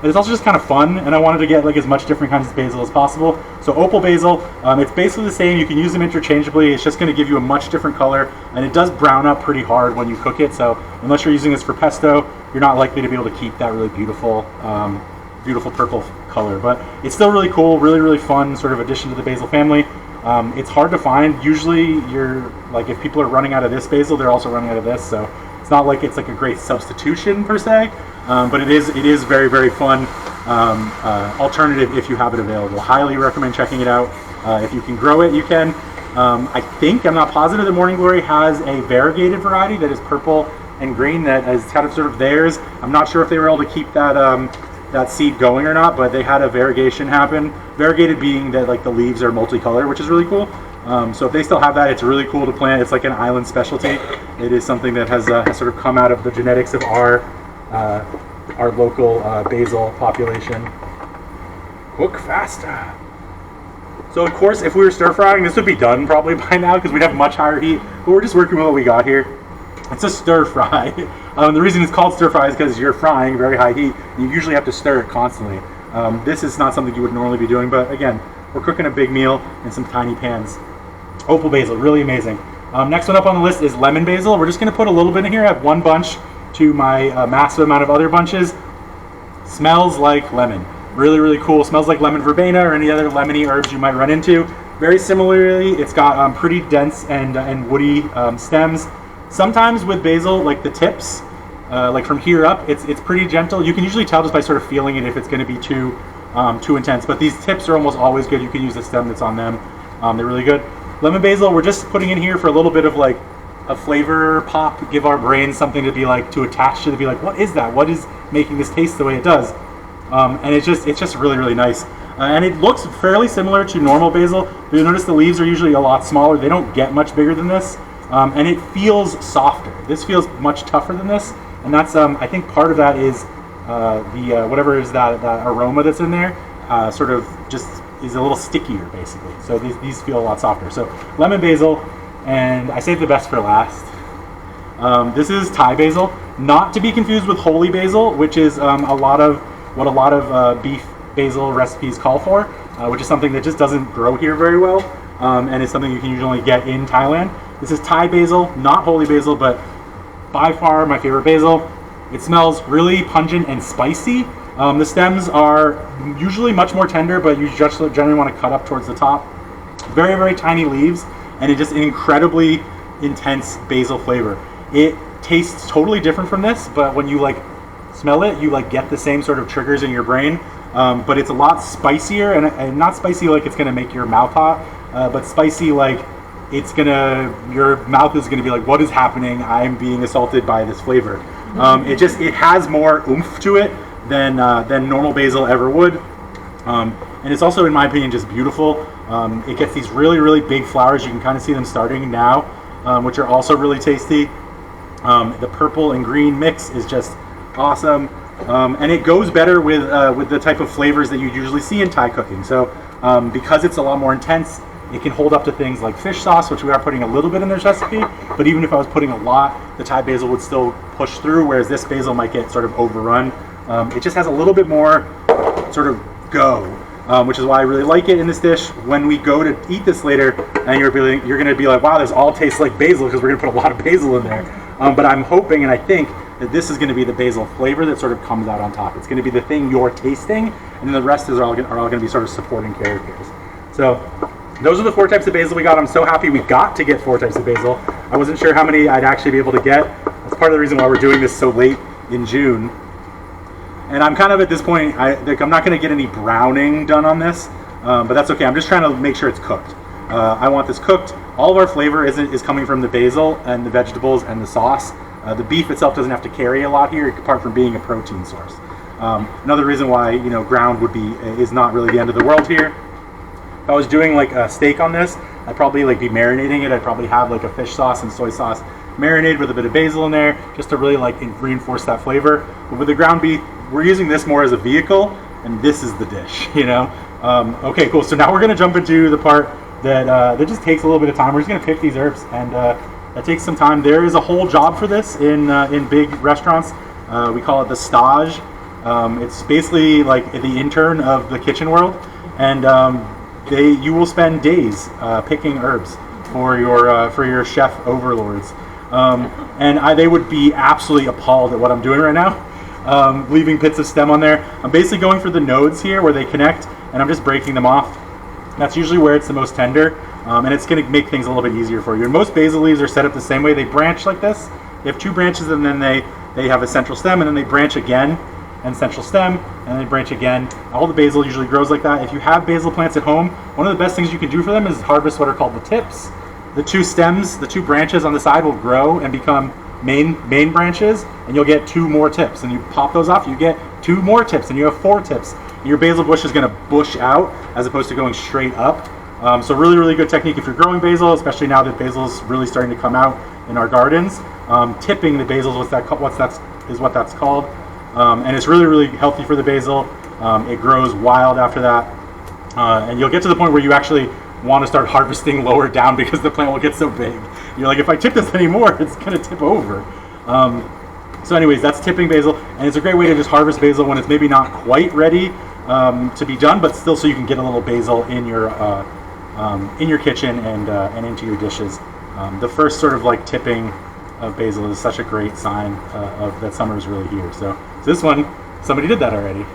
but it's also just kind of fun, and I wanted to get like as much different kinds of basil as possible. So opal basil, it's basically the same. You can use them interchangeably. It's just going to give you a much different color, and it does brown up pretty hard when you cook it. So unless you're using this for pesto, you're not likely to be able to keep that really beautiful, beautiful purple color. But it's still really cool, really fun sort of addition to the basil family. It's hard to find. Usually, if people are running out of this basil, they're also running out of this. So it's not like it's like a great substitution per se, but it is very fun alternative if you have it available. Highly recommend checking it out. If you can grow it, you can. I'm not positive that Morning Glory has a variegated variety that is purple and green that is kind of sort of theirs. I'm not sure if they were able to keep that that seed going or not, but they had a variegation happen. Variegated being that like the leaves are multicolored, which is really cool. So if they still have that, it's really cool to plant. It's like an island specialty. It is something that has sort of come out of the genetics of our local basil population. Cook faster. So of course, if we were stir frying, this would be done probably by now because we'd have much higher heat. But we're just working with what we got here. It's a stir fry. The reason it's called stir fry is because you're frying very high heat. And you usually have to stir it constantly. This is not something you would normally be doing, but again, we're cooking a big meal in some tiny pans. Opal basil, really amazing. Next one up on the list is lemon basil. We're just going to put a little bit in here. I have one bunch to my massive amount of other bunches. Smells like lemon. Really cool. Smells like lemon verbena or any other lemony herbs you might run into. Very similarly, it's got pretty dense and woody stems. Sometimes with basil, like the tips, like from here up, it's pretty gentle. You can usually tell just by sort of feeling it if it's going to be too intense. But these tips are almost always good. You can use the stem that's on them. They're really good. Lemon basil, we're just putting in here for a little bit of like a flavor pop, give our brains something to be like, to attach to be like, what is that? What is making this taste the way it does? And it's just really nice. And it looks fairly similar to normal basil, but you'll notice the leaves are usually a lot smaller. They don't get much bigger than this. And it feels softer. This feels much tougher than this. And that's, I think part of that is whatever is that aroma that's in there, sort of just is a little stickier basically. So these feel a lot softer. So lemon basil, and I saved the best for last. This is Thai basil, not to be confused with holy basil, which is what a lot of beef basil recipes call for, which is something that just doesn't grow here very well, and it's something you can usually get in Thailand. This is Thai basil, not holy basil, but by far my favorite basil. It smells really pungent and spicy. The stems are usually much more tender, but you just generally want to cut up towards the top. Very tiny leaves, and it's just an incredibly intense basil flavor. It tastes totally different from this, but when you like smell it, you like get the same sort of triggers in your brain. But it's a lot spicier, and not spicy like it's gonna make your mouth hot, but spicy like your mouth is gonna be like, what is happening? I'm being assaulted by this flavor. It has more oomph to it than normal basil ever would. And it's also, in my opinion, just beautiful. It gets these really big flowers. You can kind of see them starting now, which are also really tasty. The purple and green mix is just awesome. And it goes better with the type of flavors that you usually see in Thai cooking. So because it's a lot more intense, it can hold up to things like fish sauce, which we are putting a little bit in this recipe. But even if I was putting a lot, the Thai basil would still push through, whereas this basil might get sort of overrun. It just has a little bit more sort of go, which is why I really like it in this dish. When we go to eat this later, and you're going to be like, wow, this all tastes like basil, because we're going to put a lot of basil in there. But I'm hoping, and I think, that this is going to be the basil flavor that sort of comes out on top. It's going to be the thing you're tasting, and then the rest are all going to be sort of supporting characters. So those are the 4 types of basil we got. I'm so happy we got to get 4 types of basil. I wasn't sure how many I'd actually be able to get. That's part of the reason why we're doing this so late in June. And I'm kind of at this point, I'm not going to get any browning done on this, but that's okay. I'm just trying to make sure it's cooked. I want this cooked. All of our flavor is coming from the basil and the vegetables and the sauce. The beef itself doesn't have to carry a lot here, apart from being a protein source. Another reason why ground is not really the end of the world here. If I was doing like a steak on this, I'd probably be marinating it. I'd probably have like a fish sauce and soy sauce marinated with a bit of basil in there, just to really reinforce that flavor. But with the ground beef, we're using this more as a vehicle, and this is the dish. Okay, cool. So now we're gonna jump into the part that just takes a little bit of time. We're just gonna pick these herbs, and that takes some time. There is a whole job for this in big restaurants. We call it the stage. It's basically like the intern of the kitchen world, and you will spend days picking herbs for your chef overlords, and they would be absolutely appalled at what I'm doing right now, leaving bits of stem on there. I'm basically going for the nodes here where they connect, and I'm just breaking them off. That's usually where it's the most tender, and it's going to make things a little bit easier for you. And most basil leaves are set up the same way. They branch like this. They have two branches, and then they have a central stem, and then they branch again, and central stem, and they branch again. All the basil usually grows like that. If you have basil plants at home, one of the best things you can do for them is harvest what are called the tips. The two stems, the two branches on the side will grow and become main branches, and you'll get 2 more tips. And you pop those off, you get 2 more tips, and you have 4 tips. And your basil bush is going to bush out as opposed to going straight up. So really, really good technique if you're growing basil, especially now that basil is really starting to come out in our gardens. Tipping the basil is what that's called. And it's really, really healthy for the basil. It grows wild after that. And you'll get to the point where you actually want to start harvesting lower down because the plant will get so big. You're like, if I tip this anymore, it's going to tip over. So anyways, that's tipping basil. And it's a great way to just harvest basil when it's maybe not quite ready to be done, but still so you can get a little basil in your kitchen and into your dishes. The first sort of like tipping of basil is such a great sign of that summer is really here. So this one, somebody did that already.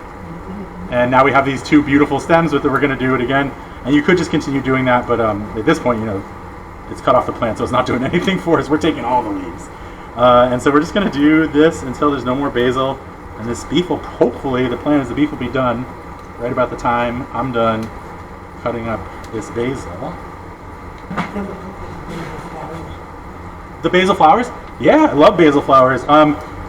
And now we have these 2 beautiful stems with it. We're going to do it again. And you could just continue doing that, but at this point, it's cut off the plant, so it's not doing anything for us. We're taking all the leaves. And so we're just going to do this until there's no more basil. And this beef will, hopefully, the plan is the beef will be done right about the time I'm done cutting up this basil. The basil flowers? Yeah, I love basil flowers.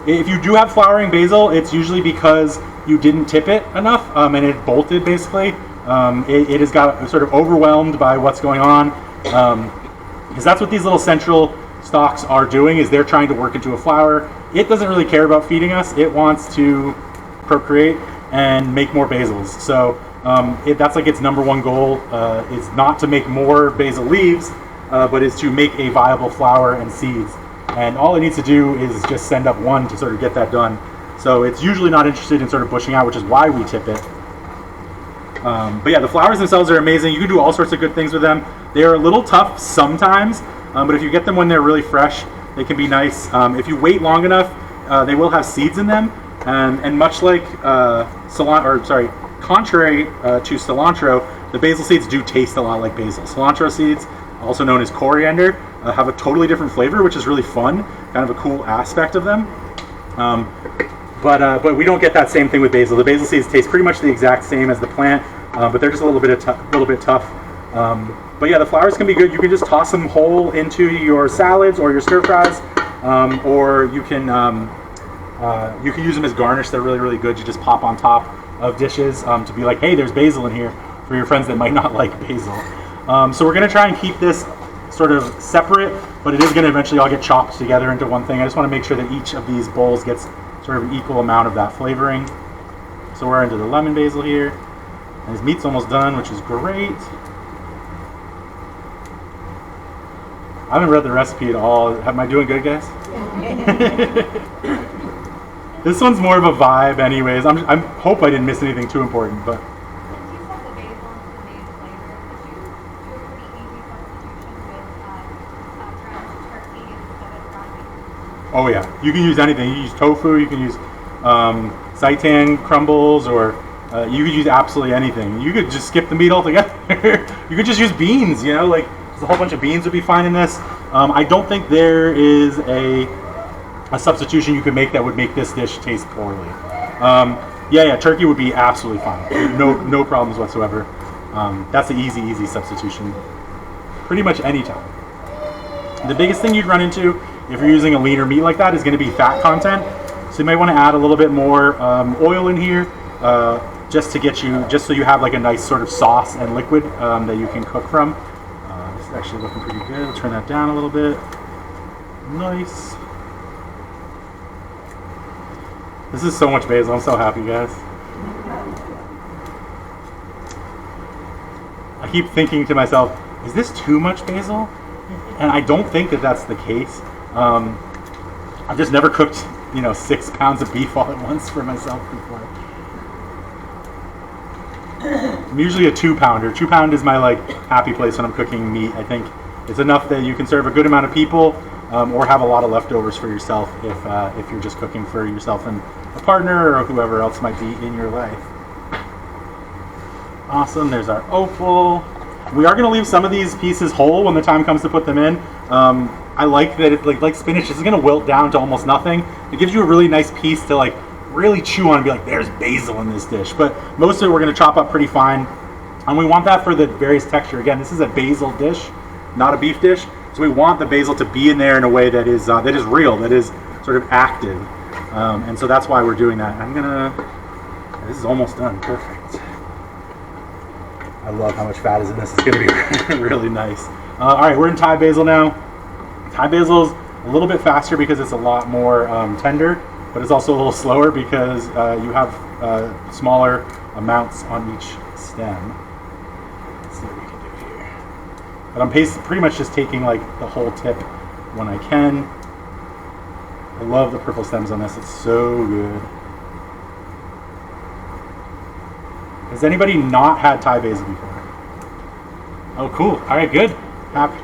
If you do have flowering basil, it's usually because you didn't tip it enough and it bolted basically. It has got sort of overwhelmed by what's going on. Because that's what these little central stalks are doing, is they're trying to work into a flower. It doesn't really care about feeding us. It wants to procreate and make more basils. So that's like its number one goal. It's not to make more basil leaves, but is to make a viable flower and seeds. And all it needs to do is just send up one to sort of get that done. So it's usually not interested in sort of bushing out, which is why we tip it. But yeah, the flowers themselves are amazing. You can do all sorts of good things with them. They are a little tough sometimes, but if you get them when they're really fresh, they can be nice. If you wait long enough, they will have seeds in them. And much like contrary to cilantro, the basil seeds do taste a lot like basil. Cilantro seeds, also known as coriander, have a totally different flavor, which is really fun, kind of a cool aspect of them. But we don't get that same thing with basil. The basil seeds taste pretty much the exact same as the plant, but they're just a little bit tough. But yeah, the flowers can be good. You can just toss them whole into your salads or your stir fries, or you can use them as garnish. They're really, really good. You just pop on top of dishes to be like, hey, there's basil in here for your friends that might not like basil. So we're going to try and keep this sort of separate, but it is going to eventually all get chopped together into one thing. I just want to make sure that each of these bowls gets sort of an equal amount of that flavoring. So we're into the lemon basil here. And his meat's almost done, which is great. I haven't read the recipe at all. Am I doing good, guys? This one's more of a vibe anyways. I hope I didn't miss anything too important, but... Since you set the basil into the main flavor, could you do a pretty easy substitution with ground turkey instead of ground beef? Oh yeah, you can use anything. You can use tofu, you can use seitan crumbles, or you could use absolutely anything. You could just skip the meat altogether. You could just use beans, like a whole bunch of beans would be fine in this. I don't think there is a substitution you could make that would make this dish taste poorly. Yeah, turkey would be absolutely fine. No problems whatsoever. That's an easy substitution. Pretty much any time. The biggest thing you'd run into if you're using a leaner meat like that is going to be fat content. So you might want to add a little bit more oil in here, just so you have like a nice sort of sauce and liquid that you can cook from. This is actually looking pretty good. I'll turn that down a little bit. Nice. This is so much basil. I'm so happy, guys. I keep thinking to myself, is this too much basil? And I don't think that that's the case. I've just never cooked 6 pounds of beef all at once for myself before. I'm usually a 2-pounder. 2-pound is my like happy place when I'm cooking meat. I think it's enough that you can serve a good amount of people, or have a lot of leftovers for yourself if you're just cooking for yourself and a partner or whoever else might be in your life. Awesome. There's our opal. We are going to leave some of these pieces whole when the time comes to put them in. I like that it like spinach. This is going to wilt down to almost nothing. It gives you a really nice piece to like really chew on and be like, there's basil in this dish. But most of it we're going to chop up pretty fine, and we want that for the various texture. Again, this is a basil dish, not a beef dish, so we want the basil to be in there in a way that is real, that is sort of active, and so that's why we're doing that. This is almost done. Perfect. I love how much fat is in this. It's going to be really nice. All right, we're in Thai basil now. Thai basil is a little bit faster because it's a lot more tender, but it's also a little slower because you have smaller amounts on each stem. Let's see what we can do here. But I'm pretty much just taking like the whole tip when I can. I love the purple stems on this. It's so good. Has anybody not had Thai basil before? Oh, cool. All right, good. Happy.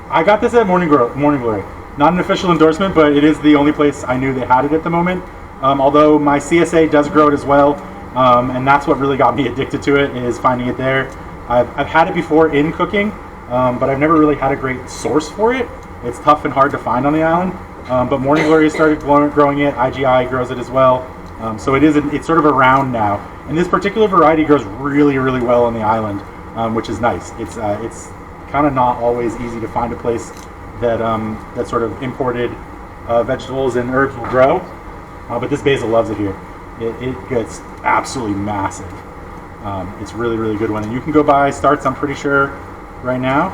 I got this at Morning Glory. Not an official endorsement, but it is the only place I knew they had it at the moment. Although my CSA does grow it as well, and that's what really got me addicted to it, is finding it there. I've had it before in cooking, but I've never really had a great source for it. It's tough and hard to find on the island. But Morning Glory started growing it. IGI grows it as well. So it's sort of around now. And this particular variety grows really, really well on the island, which is nice. It's kind of not always easy to find a place that sort of imported vegetables and herbs will grow. But this basil loves it here. It gets absolutely massive. It's really, really good one. And you can go buy starts, I'm pretty sure, right now,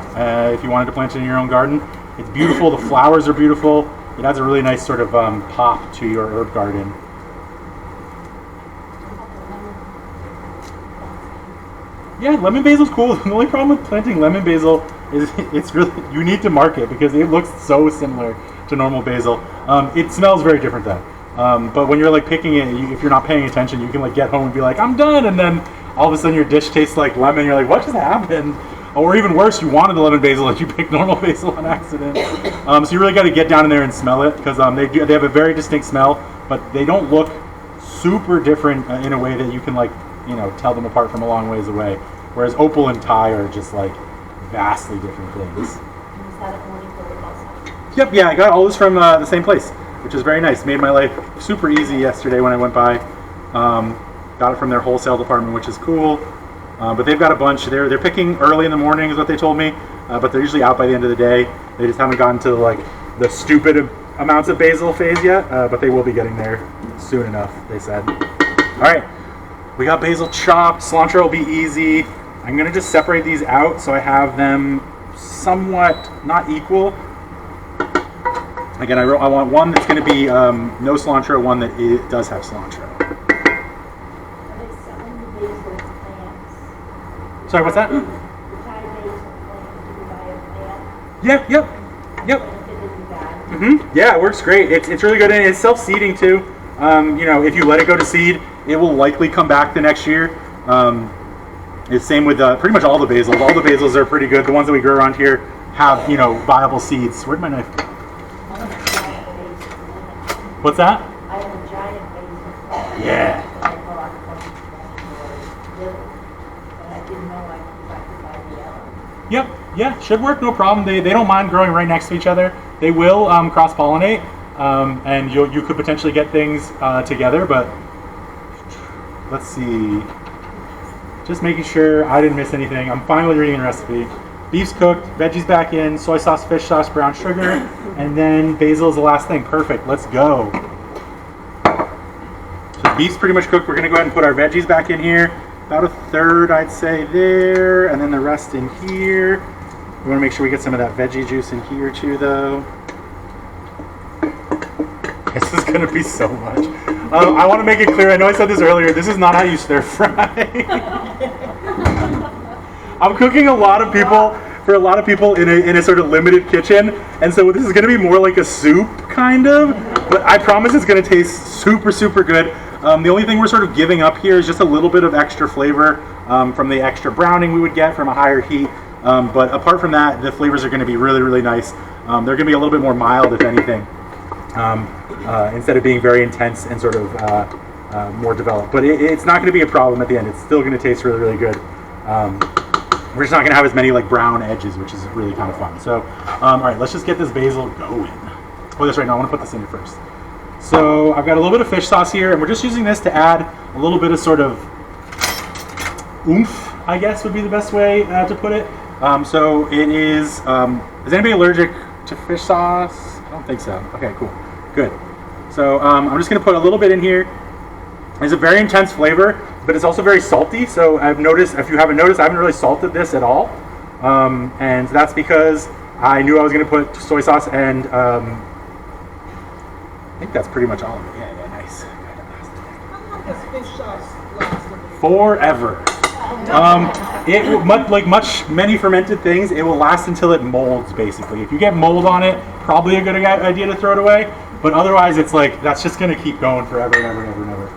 if you wanted to plant it in your own garden. It's beautiful. The flowers are beautiful. It adds a really nice sort of pop to your herb garden. Yeah, lemon basil's cool. The only problem with planting lemon basil is it's really, you need to mark it because it looks so similar to normal basil. It smells very different though. But when you're like picking it, if you're not paying attention, you can like get home and be like, I'm done, and then all of a sudden your dish tastes like lemon. You're like, what just happened? Or even worse, you wanted the lemon basil and you picked normal basil on accident. So you really got to get down in there and smell it because they have a very distinct smell, but they don't look super different in a way that you can like tell them apart from a long ways away. Whereas opal and Thai are just like vastly different things. Is that at Morning Glory also? Yep, yeah, I got all this from the same place, which is very nice. Made my life super easy yesterday when I went by. Got it from their wholesale department, which is cool. But they've got a bunch. They're picking early in the morning is what they told me, but they're usually out by the end of the day. They just haven't gotten to like the stupid amounts of basil phase yet, but they will be getting there soon enough, they said. All right, we got basil chopped. Cilantro will be easy. I'm gonna just separate these out so I have them somewhat not equal. Again, I want one that's gonna be no cilantro, one that does have cilantro. Are they selling the basil plants? Sorry, what's that? The Thai basil plant, do you buy a plant? Yep. And fit in the bag? Yeah, it works great. It's really good, and it's self-seeding too. If you let it go to seed, it will likely come back the next year. It's same with pretty much all the basils. All the basils are pretty good. The ones that we grow around here have viable seeds. Where'd my knife go? I have a giant basil plant. What's that? I have a giant basil plant. Yeah. That I bought from the village, but I didn't know I could buy the other. Yep. Yeah, should work. No problem. They don't mind growing right next to each other. They will cross-pollinate, and you could potentially get things together. But let's see. Just making sure I didn't miss anything. I'm finally reading the recipe. Beef's cooked, veggies back in, soy sauce, fish sauce, brown sugar, and then basil is the last thing. Perfect. Let's go. So beef's pretty much cooked. We're going to go ahead and put our veggies back in here. About a third, I'd say, there, and then the rest in here. We want to make sure we get some of that veggie juice in here too, though. This is going to be so much. I want to make it clear, I know I said this earlier, this is not how you stir fry. I'm cooking for a lot of people in a sort of limited kitchen, and so this is going to be more like a soup kind of, but I promise it's going to taste super, super good. The only thing we're sort of giving up here is just a little bit of extra flavor from the extra browning we would get from a higher heat. But apart from that, the flavors are going to be really, really nice. They're going to be a little bit more mild, if anything, instead of being very intense and sort of more developed. But it's not going to be a problem at the end. It's still going to taste really, really good. We're just not going to have as many like brown edges, which is really kind of fun. So, all right, let's just get this basil going. Oh, that's right. No, I want to put this in here first. So I've got a little bit of fish sauce here, and we're just using this to add a little bit of sort of oomph, I guess would be the best way to put it. So it is, is anybody allergic to fish sauce? I don't think so. Okay, cool. Good. So I'm just going to put a little bit in here. It's a very intense flavor, but it's also very salty. So I've noticed, if you haven't noticed, I haven't really salted this at all. And that's because I knew I was going to put soy sauce and I think that's pretty much all of it. Yeah, nice. How long does fish sauce last? Forever. It will, many fermented things, it will last until it molds, basically. If you get mold on it, probably a good idea to throw it away. But otherwise, it's like, that's just going to keep going forever and ever and ever and ever.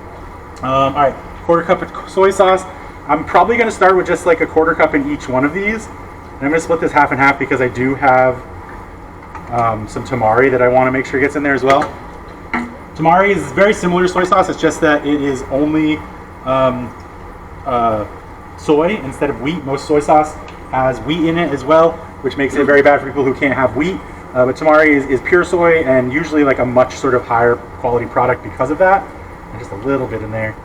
All right, 1/4 cup of soy sauce. I'm probably going to start with just like a 1/4 cup in each one of these. And I'm going to split this half and half because I do have some tamari that I want to make sure gets in there as well. Tamari is very similar to soy sauce. It's just that it is only soy instead of wheat. Most soy sauce has wheat in it as well, which makes it very bad for people who can't have wheat. But tamari is pure soy and usually like a much sort of higher quality product because of that. And just a little bit in there.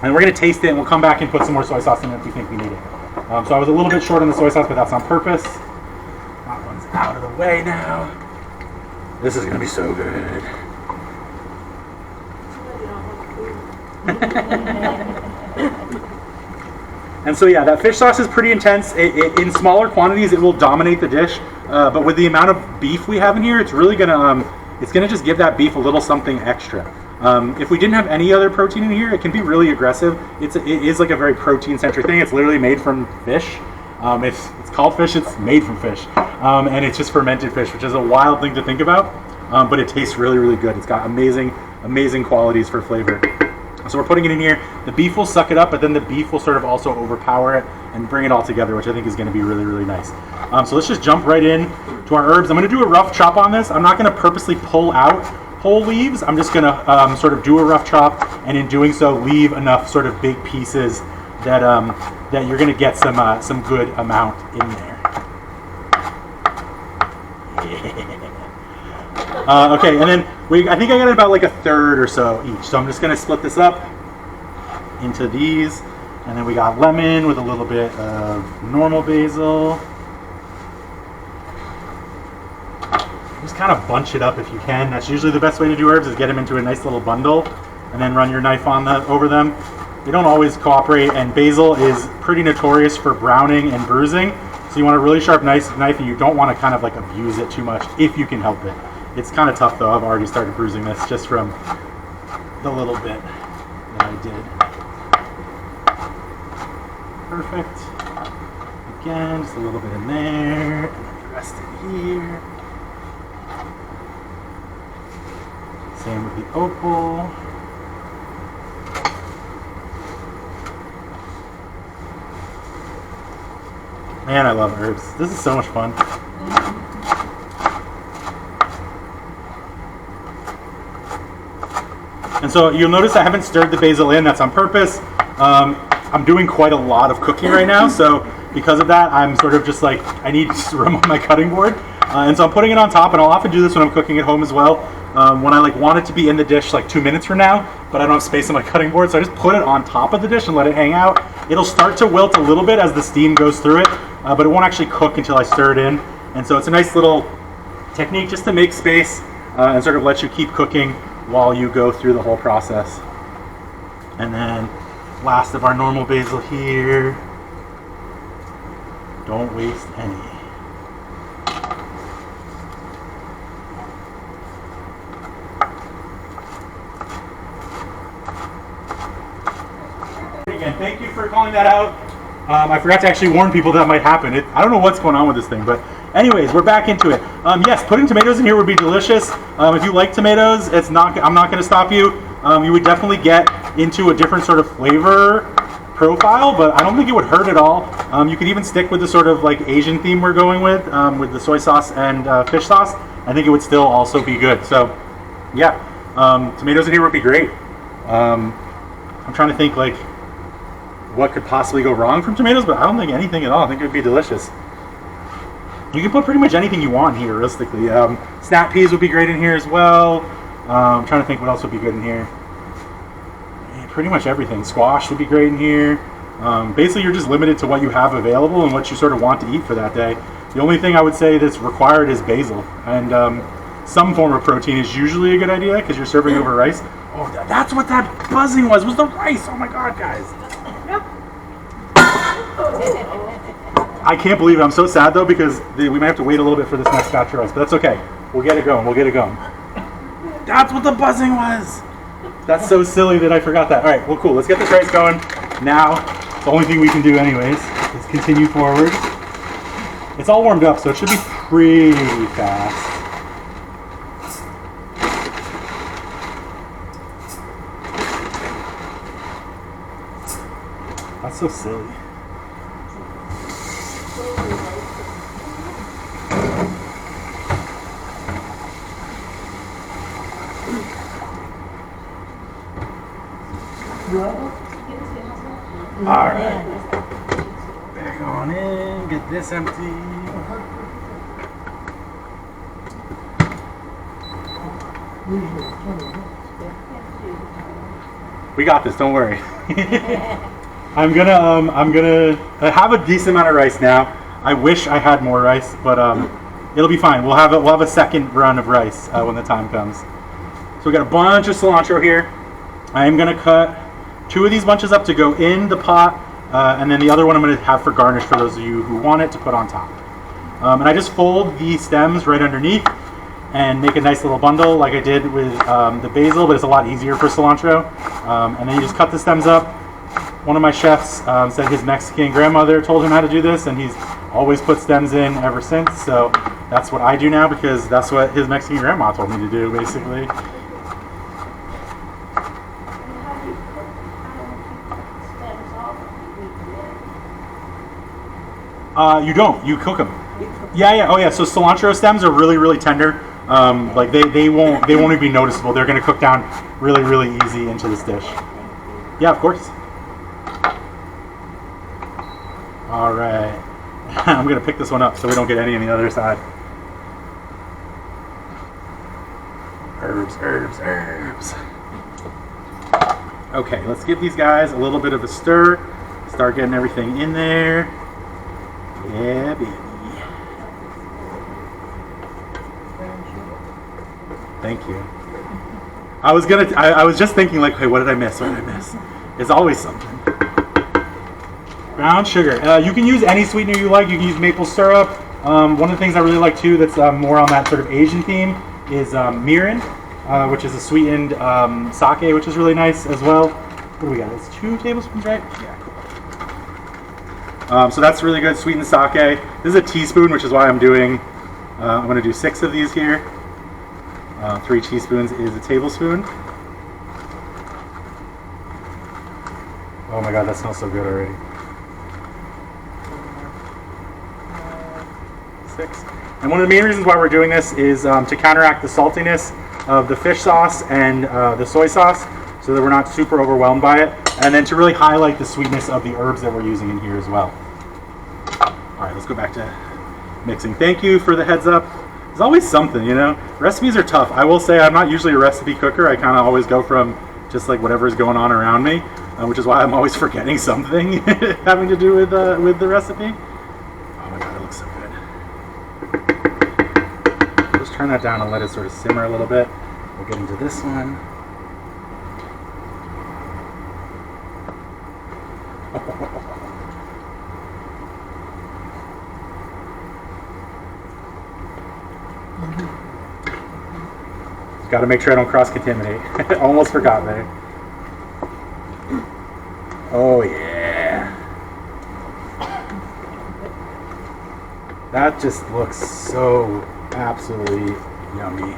And we're going to taste it and we'll come back and put some more soy sauce in it if we think we need it. So I was a little bit short on the soy sauce, but that's on purpose. That one's out of the way now. This is going to be so good. And so yeah, that fish sauce is pretty intense. In smaller quantities, it will dominate the dish. But with the amount of beef we have in here, it's really gonna just give that beef a little something extra. If we didn't have any other protein in here, it can be really aggressive. It is like a very protein-centric thing. It's literally made from fish. It's called fish. It's made from fish, and it's just fermented fish, which is a wild thing to think about. But it tastes really, really good. It's got amazing qualities for flavor. So we're putting it in here. The beef will suck it up, but then the beef will sort of also overpower it and bring it all together, which I think is going to be really, really nice. So let's just jump right in to our herbs. I'm going to do a rough chop on this. I'm not going to purposely pull out whole leaves. I'm just going to sort of do a rough chop, and in doing so, leave enough sort of big pieces that that you're going to get some good amount in there. Okay, and then I think I got about like a third or so each. So I'm just going to split this up into these. And then we got lemon with a little bit of normal basil. Just kind of bunch it up if you can. That's usually the best way to do herbs, is get them into a nice little bundle and then run your knife over them. They don't always cooperate, and basil is pretty notorious for browning and bruising. So you want a really sharp knife, and you don't want to kind of like abuse it too much if you can help it. It's kind of tough though. I've already started bruising this just from the little bit that I did. Perfect. Again, just a little bit in there, and then the rest in here. Same with the opal. Man, I love herbs. This is so much fun. And so you'll notice I haven't stirred the basil in. That's on purpose. I'm doing quite a lot of cooking right now, so because of that, I'm sort of just like, I need room on my cutting board. And so I'm putting it on top, and I'll often do this when I'm cooking at home as well. When I like want it to be in the dish like 2 minutes from now, but I don't have space on my cutting board, so I just put it on top of the dish and let it hang out. It'll start to wilt a little bit as the steam goes through it, but it won't actually cook until I stir it in. And so it's a nice little technique just to make space and sort of let you keep cooking while you go through the whole process. And then last of our normal basil here. Don't waste any. Again, thank you for calling that out. I forgot to actually warn people that might happen. I don't know what's going on with this thing, but Anyways, we're back into it. Yes, putting tomatoes in here would be delicious. If you like tomatoes, I'm not going to stop you. You would definitely get into a different sort of flavor profile, but I don't think it would hurt at all. You could even stick with the sort of like Asian theme we're going with the soy sauce and fish sauce. I think it would still also be good. So, yeah, tomatoes in here would be great. I'm trying to think like what could possibly go wrong from tomatoes, but I don't think anything at all. I think it would be delicious. You can put pretty much anything you want here, realistically. Snap peas would be great in here as well. I'm trying to think what else would be good in here. Yeah, pretty much everything. Squash would be great in here. Basically, you're just limited to what you have available and what you sort of want to eat for that day. The only thing I would say that's required is basil. And some form of protein is usually a good idea because you're serving over rice. Oh, that's what that buzzing was the rice. Oh my God, guys. I can't believe it. I'm so sad though because we might have to wait a little bit for this next batch of rice, but that's okay. We'll get it going. That's what the buzzing was. That's so silly that I forgot that. All right, well, cool. Let's get this rice going. Now, the only thing we can do anyways is continue forward. It's all warmed up, so it should be pretty fast. That's so silly. Alright. Back on in, get this empty. We got this, don't worry. I'm gonna have a decent amount of rice now. I wish I had more rice, but it'll be fine. We'll have a second run of rice when the time comes. So we got a bunch of cilantro here. I am gonna cut 2 of these bunches up to go in the pot, and then the other one I'm going to have for garnish for those of you who want it to put on top. And I just fold the stems right underneath and make a nice little bundle like I did with the basil, but it's a lot easier for cilantro. And then you just cut the stems up. One of my chefs said his Mexican grandmother told him how to do this, and he's always put stems in ever since. So that's what I do now because that's what his Mexican grandma told me to do, basically. You don't. You cook them. Yeah. Oh, yeah. So cilantro stems are really, really tender. Like they won't even be noticeable. They're going to cook down really, really easy into this dish. Yeah, of course. All right. I'm going to pick this one up so we don't get any on the other side. Herbs. Okay, let's give these guys a little bit of a stir. Start getting everything in there. Yeah, baby. Thank you. I was just thinking like, hey, what did I miss? It's always something. Brown sugar. You can use any sweetener you like. You can use maple syrup. One of the things I really like too that's more on that sort of Asian theme is mirin, which is a sweetened sake, which is really nice as well. What do we got? It's 2 tablespoons, right? Yeah. So that's really good, sweetened sake. This is a teaspoon, which is why I'm going to do 6 of these here. 3 teaspoons is a tablespoon. Oh my God, that smells so good already. 6. And one of the main reasons why we're doing this is to counteract the saltiness of the fish sauce and the soy sauce, so that we're not super overwhelmed by it, and then to really highlight the sweetness of the herbs that we're using in here as well. All right, let's go back to mixing. Thank you for the heads up. There's always something, you know. Recipes are tough. I will say I'm not usually a recipe cooker. I kind of always go from just like whatever is going on around me, which is why I'm always forgetting something having to do with the recipe. Oh my God, it looks so good. Just turn that down and let it sort of simmer a little bit. We'll get into this one. Got to make sure I don't cross-contaminate. Almost forgot there. Oh yeah. That just looks so absolutely yummy.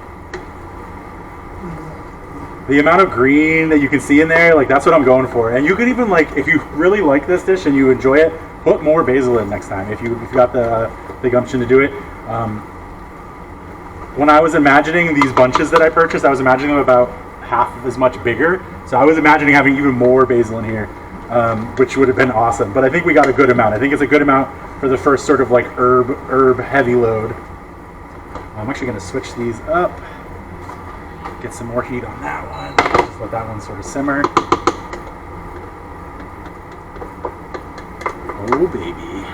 The amount of green that you can see in there, like that's what I'm going for. And you could even like, if you really like this dish and you enjoy it, put more basil in next time if you got the gumption to do it. When I was imagining these bunches that I purchased, I was imagining them about half as much bigger. So I was imagining having even more basil in here, which would have been awesome. But I think we got a good amount. I think it's a good amount for the first sort of like herb heavy load. I'm actually going to switch these up. Get some more heat on that one. Just let that one sort of simmer. Oh baby.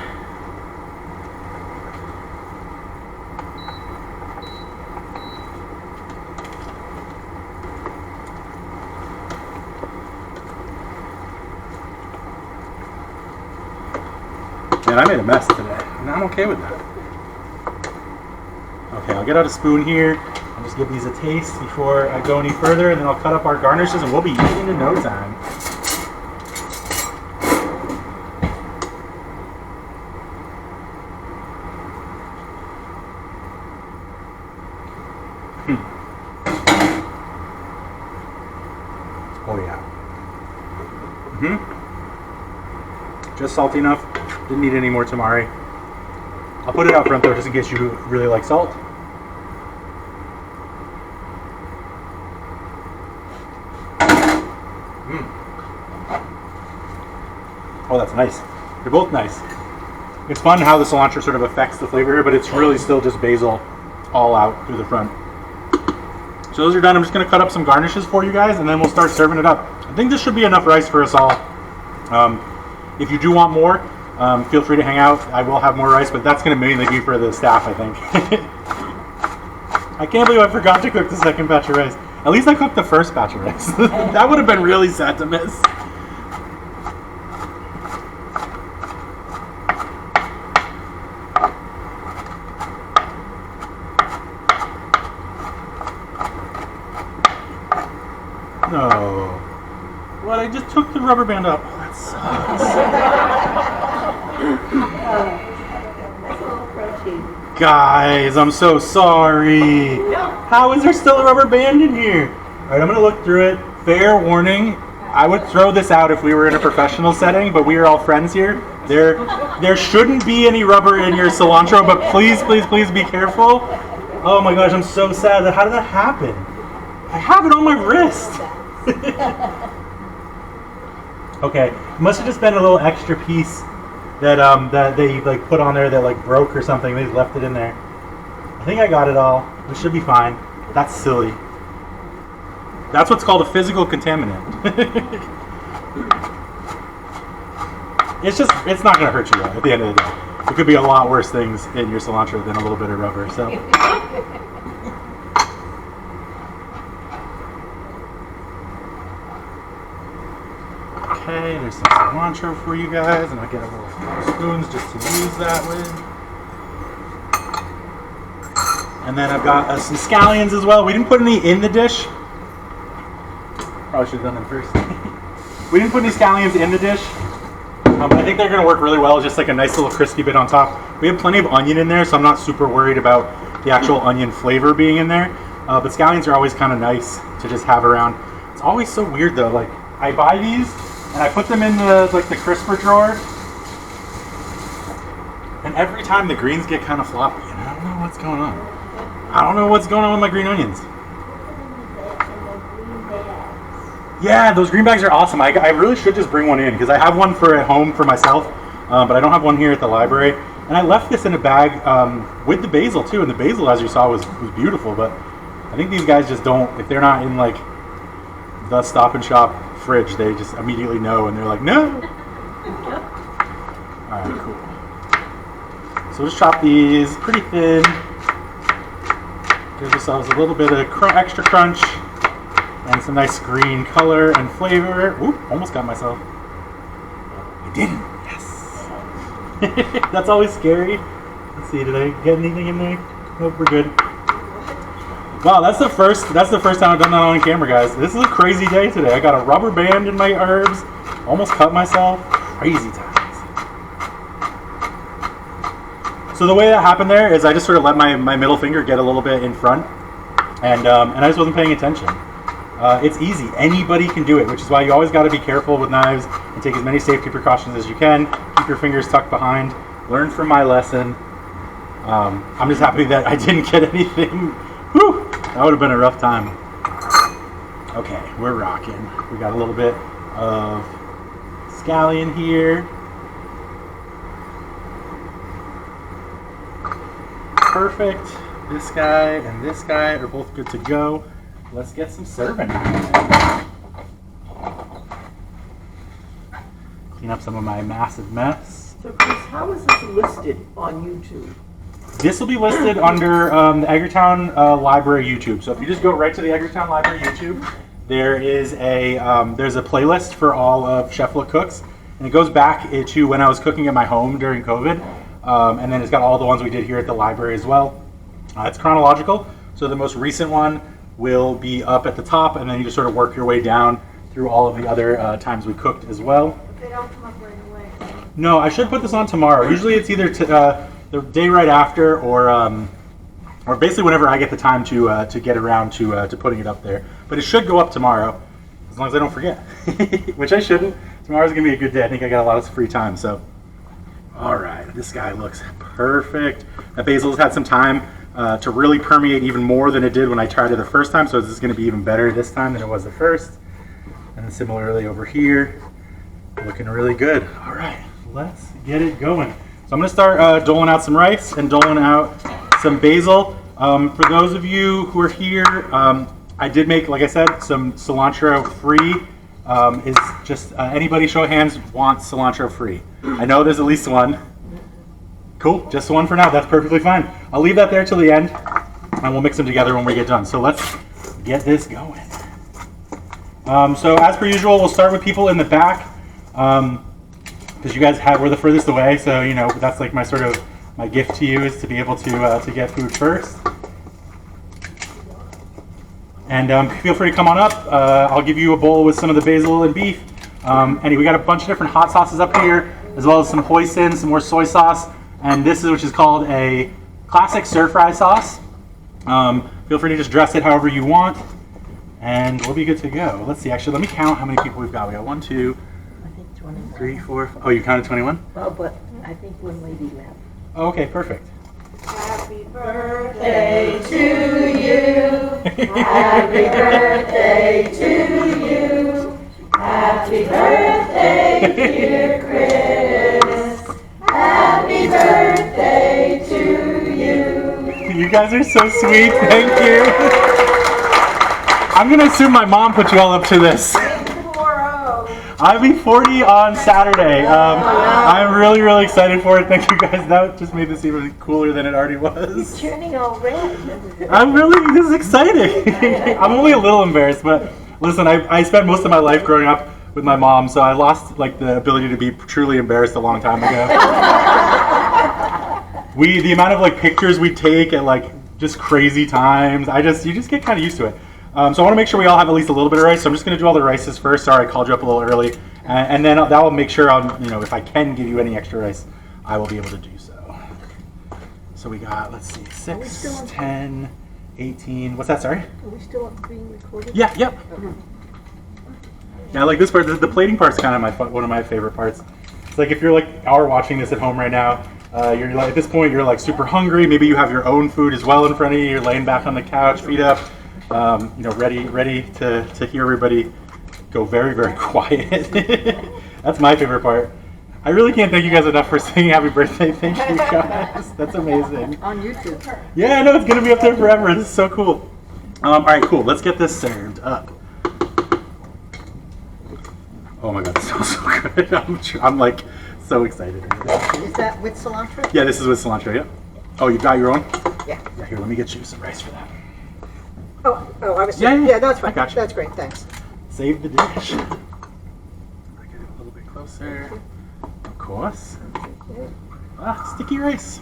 Man, I made a mess today, and I'm okay with that. Okay, I'll get out a spoon here. I'll just give these a taste before I go any further, and then I'll cut up our garnishes, and we'll be eating in no time. Oh yeah. Just salty enough. Didn't need any more tamari. I'll put it out front though, just in case you really like salt. Oh, that's nice. They're both nice. It's fun how the cilantro sort of affects the flavor here, but it's really still just basil all out through the front. So those are done. I'm just going to cut up some garnishes for you guys, and then we'll start serving it up. I think this should be enough rice for us all. If you do want more, feel free to hang out. I will have more rice, but that's going to mainly be for the staff, I think. I can't believe I forgot to cook the second batch of rice. At least I cooked the first batch of rice. That would have been really sad to miss. No. What? I just took the rubber band up. Oh, that sucks. That's a little crunchy. Guys, I'm so sorry. How is there still a rubber band in here? Alright, I'm going to look through it. Fair warning, I would throw this out if we were in a professional setting, but we are all friends here. There shouldn't be any rubber in your cilantro, but please, please, please be careful. Oh my gosh, I'm so sad. How did that happen? I have it on my wrist. Okay, it must have just been a little extra piece that that they like put on there that like broke or something. They left it in there. I think I got it all. We should be fine. That's silly. That's what's called a physical contaminant. It's not going to hurt you though, at the end of the day. It could be a lot worse things in your cilantro than a little bit of rubber. So. Okay, there's some cilantro for you guys, and I'll get a little spoons just to use that with. And then I've got some scallions as well. We didn't put any in the dish. Probably should have done them first. We didn't put any scallions in the dish, but I think they're going to work really well. Just like a nice little crispy bit on top. We have plenty of onion in there, so I'm not super worried about the actual onion flavor being in there. But scallions are always kind of nice to just have around. It's always so weird though. Like I buy these and I put them in the crisper drawer, and every time the greens get kind of floppy, and I don't know what's going on. I don't know what's going on with my green onions. Yeah, those green bags are awesome. I really should just bring one in because I have one for at home for myself, but I don't have one here at the library. And I left this in a bag with the basil too, and the basil, as you saw, was beautiful. But I think these guys just don't, if they're not in like the Stop and Shop fridge, they just immediately know, and they're like, no. All right, cool. So we'll just chop these pretty thin. Give ourselves a little bit of extra crunch and some nice green color and flavor. Oop, almost got myself. I didn't. Yes. That's always scary. Let's see, did I get anything in there? Nope, we're good. Wow, that's the first time I've done that on camera, guys. This is a crazy day today. I got a rubber band in my herbs. Almost cut myself. Crazy times. So the way that happened there is I just sort of let my middle finger get a little bit in front, and I just wasn't paying attention. It's easy. Anybody can do it, which is why you always got to be careful with knives and take as many safety precautions as you can. Keep your fingers tucked behind. Learn from my lesson. I'm just happy that I didn't get anything. Whew, that would have been a rough time. Okay, we're rocking. We got a little bit of scallion here. Perfect. This guy and this guy are both good to go. Let's get some serving. Clean up some of my massive mess. So Chris, how is this listed on YouTube? This will be listed under the Edgartown Library YouTube. So if you just go right to the Edgartown Library YouTube, there is there's a playlist for all of Chef Look Cooks, and it goes back to when I was cooking at my home during COVID, and then it's got all the ones we did here at the library as well. It's chronological, so the most recent one will be up at the top, and then you just sort of work your way down through all of the other times we cooked as well. They don't come up right away. No, I should put this on tomorrow. Usually it's either the day right after, or basically whenever I get the time to get around to putting it up there. But it should go up tomorrow, as long as I don't forget, which I shouldn't. Tomorrow's gonna be a good day. I think I got a lot of free time. So, all right, this guy looks perfect. That basil's had some time to really permeate even more than it did when I tried it the first time. So this is gonna be even better this time than it was the first. And then similarly over here, looking really good. All right, let's get it going. So I'm going to start doling out some rice and doling out some basil. For those of you who are here, I did make, like I said, some cilantro free. Is just anybody show of hands wants cilantro free? I know there's at least one. Cool, just one for now. That's perfectly fine. I'll leave that there till the end, and we'll mix them together when we get done. So let's get this going. So as per usual, we'll start with people in the back. Because you guys were the furthest away, so you know that's like my gift to you is to be able to get food first. And feel free to come on up. I'll give you a bowl with some of the basil and beef. Anyway, we got a bunch of different hot sauces up here, as well as some hoisin, some more soy sauce, and this is which is called a classic stir fry sauce. Feel free to just dress it however you want, and we'll be good to go. Let's see. Actually, let me count how many people we've got. We got 1, 2. 3, 4, 5. Oh, you counted 21? Well, but I think one lady left. Oh, okay, perfect. Happy birthday to you. Happy birthday to you. Happy birthday, dear Chris. Happy birthday to you. You guys are so sweet. Thank you. I'm going to assume my mom put you all up to this. I'll be 40 on Saturday. I'm really, really excited for it. Thank you guys. That just made this even cooler than it already was. You're turning all red. This is exciting. I'm only a little embarrassed, but listen, I spent most of my life growing up with my mom, so I lost like the ability to be truly embarrassed a long time ago. The amount of like pictures we take at like just crazy times, you just get kind of used to it. So I want to make sure we all have at least a little bit of rice. So I'm just going to do all the rices first. Sorry, I called you up a little early. And then that will make sure, if I can give you any extra rice, I will be able to do so. So we got, let's see, 6, 10, 18. What's that, sorry? Are we still being recorded? Yeah, yep. Yeah, I like this part. The plating part's kind of one of my favorite parts. It's like if you're watching this at home right now, you're like, at this point, you're like super hungry. Maybe you have your own food as well in front of you. You're laying back on the couch, feet up. Ready to hear everybody go very, very quiet. That's my favorite part. I really can't thank you guys enough for singing happy birthday. Thank you guys. That's amazing. On YouTube. Yeah, I know it's going to be up there forever. This is so cool. All right, cool. Let's get this served up. Oh my God, it smells so good. I'm like so excited. Is that with cilantro? Yeah, this is with cilantro, yeah. Oh, you got your own? Yeah. Yeah, here, let me get you some rice for that. I was Yeah, that's fine. I got you. That's great, thanks. Save the dish. Get it a little bit closer. Of course. Sticky rice.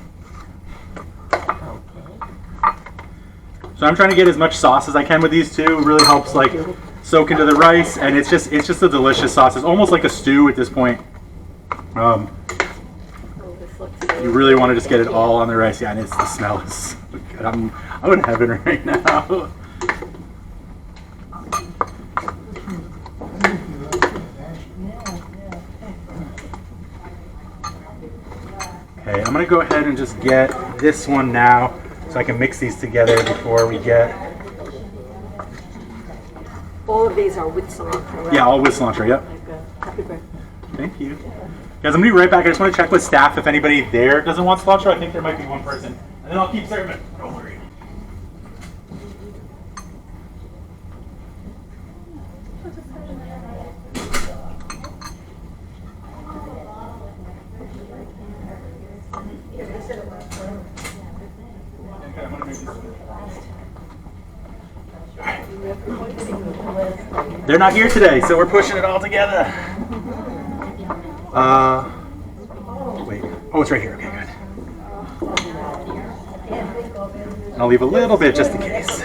So I'm trying to get as much sauce as I can with these two. It really helps like soak into the rice, and it's just a delicious sauce. It's almost like a stew at this point. looks good. You really want to just get it all on the rice. Yeah, and the smell is so good. I'm in heaven right now. Okay, I'm gonna go ahead and just get this one now so I can mix these together before we get... All of these are with cilantro, right? Yeah, all with cilantro, yep. Happy birthday. Thank you. Guys, I'm gonna be right back. I just want to check with staff if anybody there doesn't want cilantro. I think there might be one person. And then I'll keep serving. Don't worry. They're not here today, so we're pushing it all together. Wait. Oh, it's right here. Okay, good. I'll leave a little bit just in case.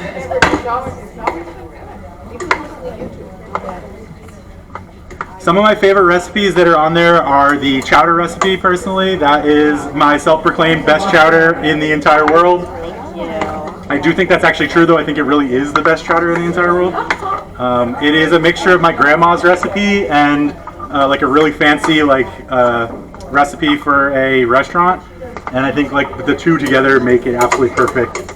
Some of my favorite recipes that are on there are the chowder recipe, personally. That is my self-proclaimed best chowder in the entire world. I do think that's actually true, though. I think it really is the best chowder in the entire world. It is a mixture of my grandma's recipe and like a really fancy recipe for a restaurant, and I think like the two together make it absolutely perfect.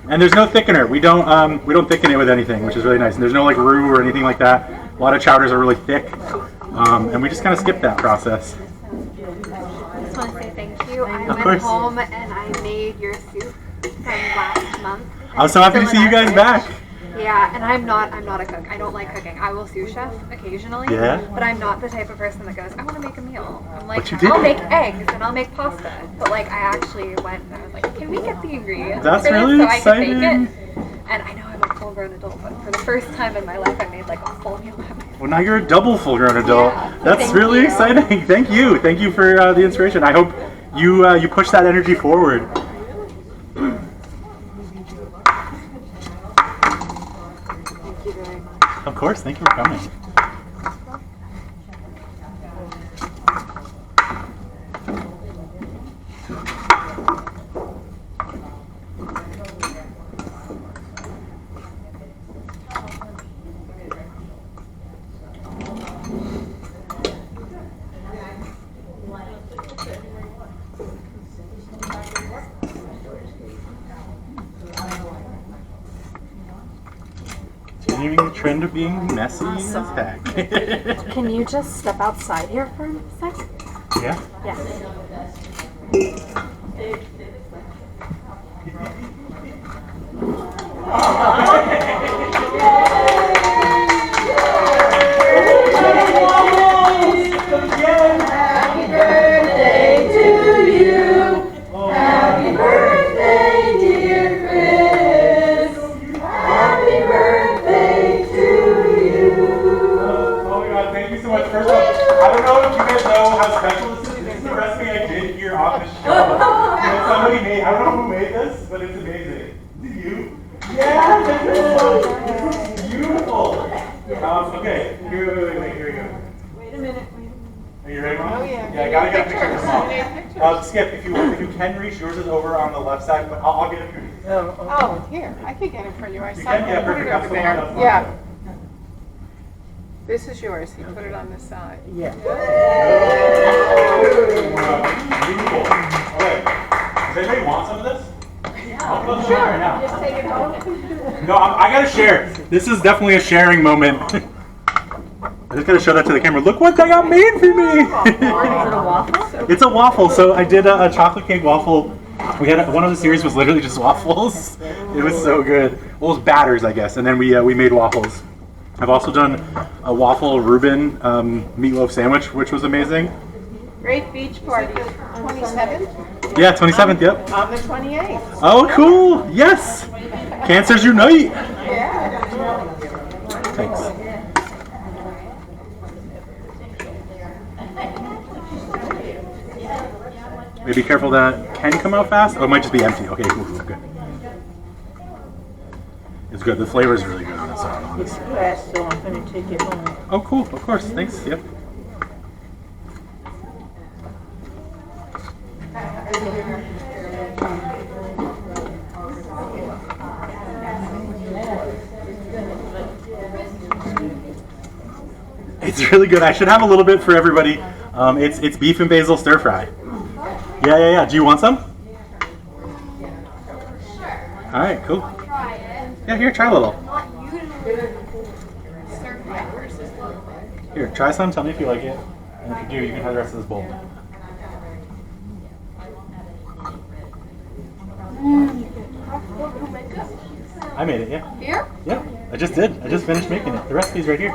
And there's no thickener. We don't thicken it with anything, which is really nice. And there's no like roux or anything like that. A lot of chowders are really thick, and we just kind of skip that process. I just want to say thank you. I Of went course. home and I made your soup from last month. I was so happy to see you guys back. Yeah, and I'm not a cook. I don't like cooking. I will sous chef occasionally. Yeah? But I'm not the type of person that goes, I want to make a meal. I'm like, But you did. I'll make eggs and I'll make pasta. But like, I actually went and I was like, can we get the ingredients That's for this really so I can exciting. make it? And I know I'm a full-grown adult, but for the first time in my life, I made like a full meal. Well, now you're a double full-grown adult. Yeah, That's thank really you. exciting. Thank you. Thank you for the inspiration. I hope you push that energy forward. Thank you very much. Of course. Thank you for coming. Continuing the trend of being messy as heck. Can you just step outside here for a sec? Yeah. Yes. Oh my god, thank you so much. First of all, I don't know if you guys know how special this is. This is a recipe I did here on the show. That somebody made. I don't know who made this, but it's amazing. Is it you? Yeah! This is beautiful! Okay, here we go. Wait a minute. Are you ready, Mom? Oh, yeah. Yeah, I gotta get a picture of this, Mom. Skip, if you can reach, yours is over on the left side, but I'll get a few. Oh, here, I could get it for you. I saw can? Yeah, you put perfect. it That's over the one, there. that's the one. Yeah. This is yours. You put it on this side. Yeah. Beautiful. Okay. Does anybody want some of this? I'll put some right now. Just take it home. No, I gotta share. This is definitely a sharing moment. I just gotta show that to the camera. Look what I got made for me! Is it a waffle? It's a waffle. So I did a chocolate cake waffle. We had one of the series was literally just waffles. It was so good. Well, it was batters, I guess, and then we made waffles. I've also done a waffle Reuben meatloaf sandwich, which was amazing. Great beach party. 27th? Yeah, 27th. Yep. On the 28th. Oh, cool! Yes. Cancers unite. Yeah. Thanks. Maybe be careful that can come out fast. Oh, it might just be empty. Okay, cool, good. It's good. The flavor is really good on it. So It's fast, so I'm gonna take it home. oh, cool. Of course. Thanks. Yep. It's really good. I should have a little bit for everybody. It's beef and basil stir fry. Yeah. Do you want some? All right, cool. Try it. Yeah, here, try a little. Not usually stir fry versus local. Here, try some. Tell me if you like it. And if you do, you can have the rest of this bowl. I made it, yeah. Here? Yeah, I just did. I just finished making it. The recipe's right here.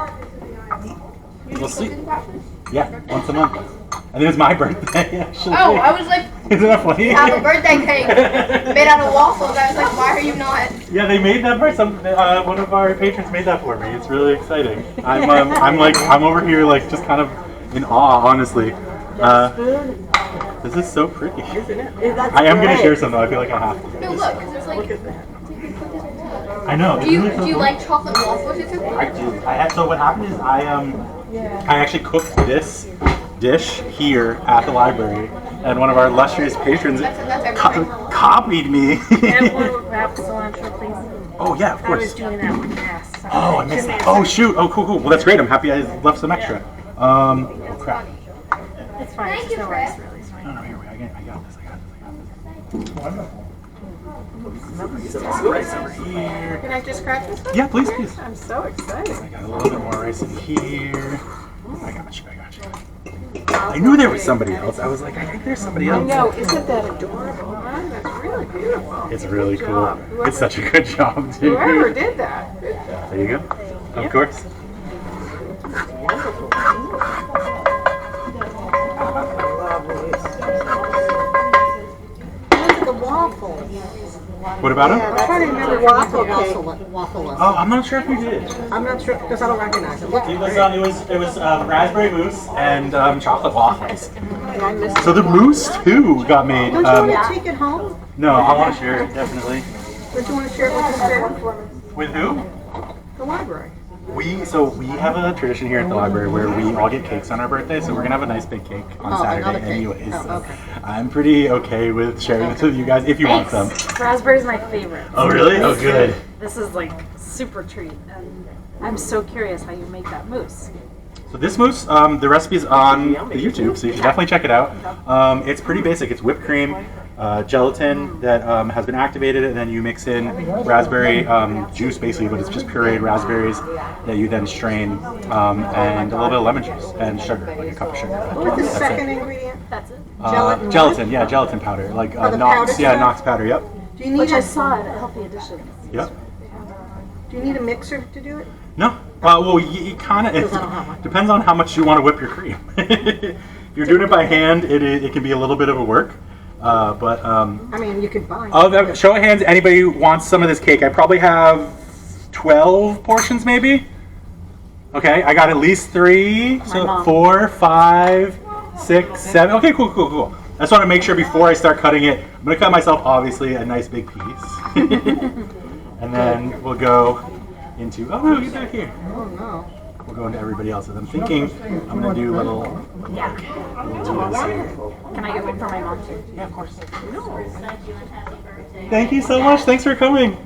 We'll see. Yeah, once a month. I think it's my birthday, actually. Oh, I was like, Isn't that funny? have a birthday cake made out of waffles. I was like, why are you not? Yeah, they made that for some. One of our patrons made that for me. It's really exciting. I'm over here like just kind of in awe, honestly. This is so pretty. Isn't it? That's I am gonna great. share some though. I feel like I have to. No, look, 'cause there's like. Look at that. I know. Do you like chocolate waffles? I do. So what happened is I actually cooked this dish here at the library, and one of our illustrious patrons That's everything. copied me. And one wrap cilantro, please. Oh yeah, of I was course. doing that with Mass. Oh, I missed that. Oh shoot. Oh cool. Well, that's great. I'm happy I left some extra. Oh crap. It's fine. Thank It's you, no Chris. rice, really. It's fine. No, here we go. I got this. Wonderful. Some rice over here. Can I just scratch this one? Yeah, please. I'm so excited. I got a little bit more rice in here. I got you. I knew there was somebody else. I was like, I think there's somebody I else. know, isn't that adorable, huh? That's really beautiful. It's really Good cool. job. It's such a good job, too. Whoever did that. Good job. There you go. Of course. It's like a waffle. What about Yeah, him? that's trying to remember waffle waffle cake. Waffle. Oh, I'm not sure if you did. I'm not sure because I don't recognize it. Look, It was raspberry mousse and chocolate waffles. I missed So the mousse too got made. don't you want to take it home? No, I want to share it definitely. Don't you want to share it with the staff? With who? The library. We have a tradition here at the library where we all get cakes on our birthday, so we're gonna have a nice big cake on Oh, Saturday another cake. anyways. Oh, So okay. I'm pretty okay with sharing this with you guys if you want some. Raspberry's my favorite. Oh really? Oh good. This is like super treat, and I'm so curious how you make that mousse. So this mousse, the recipe's on the YouTube, so you should definitely check it out. It's pretty basic. It's whipped cream, gelatin that has been activated, and then you mix in raspberry juice basically, but it's just pureed raspberries that you then strain, and a little bit of lemon juice and sugar, like a cup of sugar. What's the That's second it. ingredient? That's it. Gelatin? Gelatin, yeah, gelatin powder, like Oh, the Knox, powder yeah, stuff? Knox powder, yep, Do you need Which I a saw at Healthy Editions. yep. Do you need a mixer to do it? No, well, you kind of, it Because I don't have one. depends on how much you want to whip your cream. If you're doing it by hand, it can be a little bit of a work, but I mean, you could buy. show of hands, anybody who wants some of this cake. I probably have 12 portions, maybe. Okay, I got at least 3, so mom. 4, 5, 6, 7. Okay, cool. I just want to make sure before I start cutting it, I'm gonna cut myself obviously a nice big piece, and then we'll go into. Oh no, get back here. Oh no. We'll go into everybody else's. I'm thinking I'm gonna do little. Yeah. Can I get one for my mom too? Yeah, of course. Thank you so much. Thanks for coming.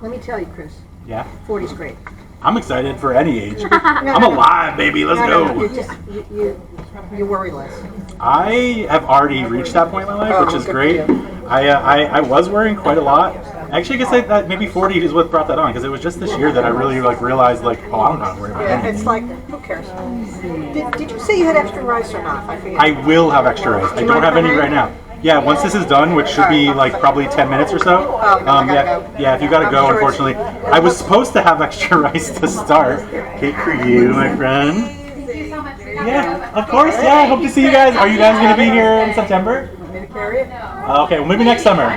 Let me tell you, Chris. Yeah, 40's great. I'm excited for any age. I'm alive, baby. Let's No, go. you just you worry less. I have already reached that point in my life, which is good for great. you. I was worrying quite a lot. Actually, I guess that maybe 40 is what brought that on, because it was just this year that I really realized I don't know worry about Yeah, anything. it's like, who cares? Did you say you had extra rice or not? I forget. I will have extra rice. I don't have any right now. Yeah, once this is done, which should be like probably 10 minutes or so. no, I gotta go. Yeah, if you gotta I'm go, sure it's- unfortunately. I was supposed to have extra rice to start. Cake for you, my friend. Thank you so much for coming. Yeah, of course. Yeah, I hope to see you guys. Are you guys gonna be here in September? Want me to carry it? Okay, well maybe next summer.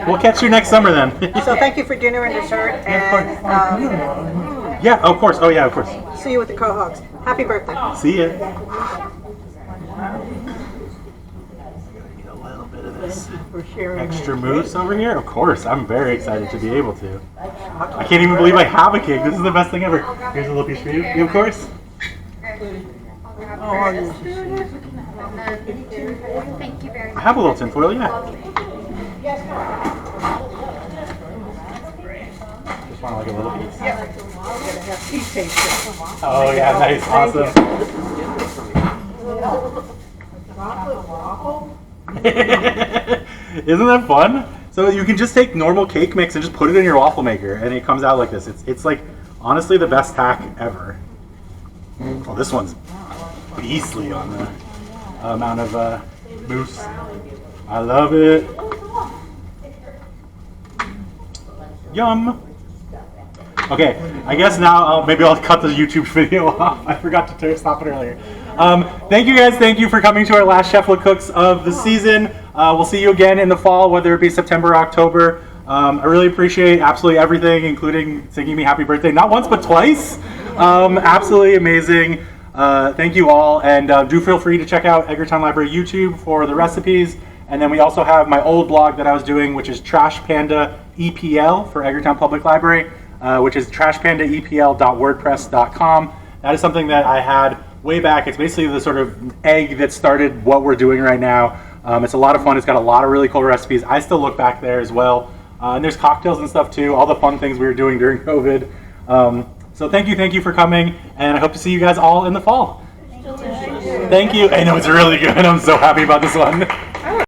We'll catch you next summer then. So thank you for dinner and dessert, and Yeah, of course. Oh yeah, of course. see you with the Cohogs. Happy birthday. See ya. Need a little bit of this For sharing. extra mousse over here. Of course, I'm very excited to be able to. I can't even believe I have a cake. This is the best thing ever. Here's a little piece for you. You, of course. Oh, you Thank you very I much. have a little tinfoil, yeah. Just want like a little piece. gotta have tea tasting. Oh yeah, nice, awesome. Isn't that fun? So you can just take normal cake mix and just put it in your waffle maker, and it comes out like this. It's like honestly the best hack ever. Well, this one's beastly on the amount of mousse. I love it. Yum. Okay, I guess now maybe I'll cut the YouTube video off. I forgot to stop it earlier. Thank you guys. Thank you for coming to our last Chef Look Cooks of the season. We'll see you again in the fall, whether it be September or October. I really appreciate absolutely everything, including singing me happy birthday, not once but twice. Absolutely amazing. Thank you all, and do feel free to check out Edgartown Library YouTube for the recipes. And then we also have my old blog that I was doing, which is Trash Panda EPL for Edgartown Public Library, which is trashpandaepl.wordpress.com. That is something that I had way back. It's basically the sort of egg that started what we're doing right now. It's a lot of fun. It's got a lot of really cool recipes. I still look back there as well. And there's cocktails and stuff too, all the fun things we were doing during COVID. So thank you for coming, and I hope to see you guys all in the fall. Thank you. I know it's really good. I'm so happy about this one.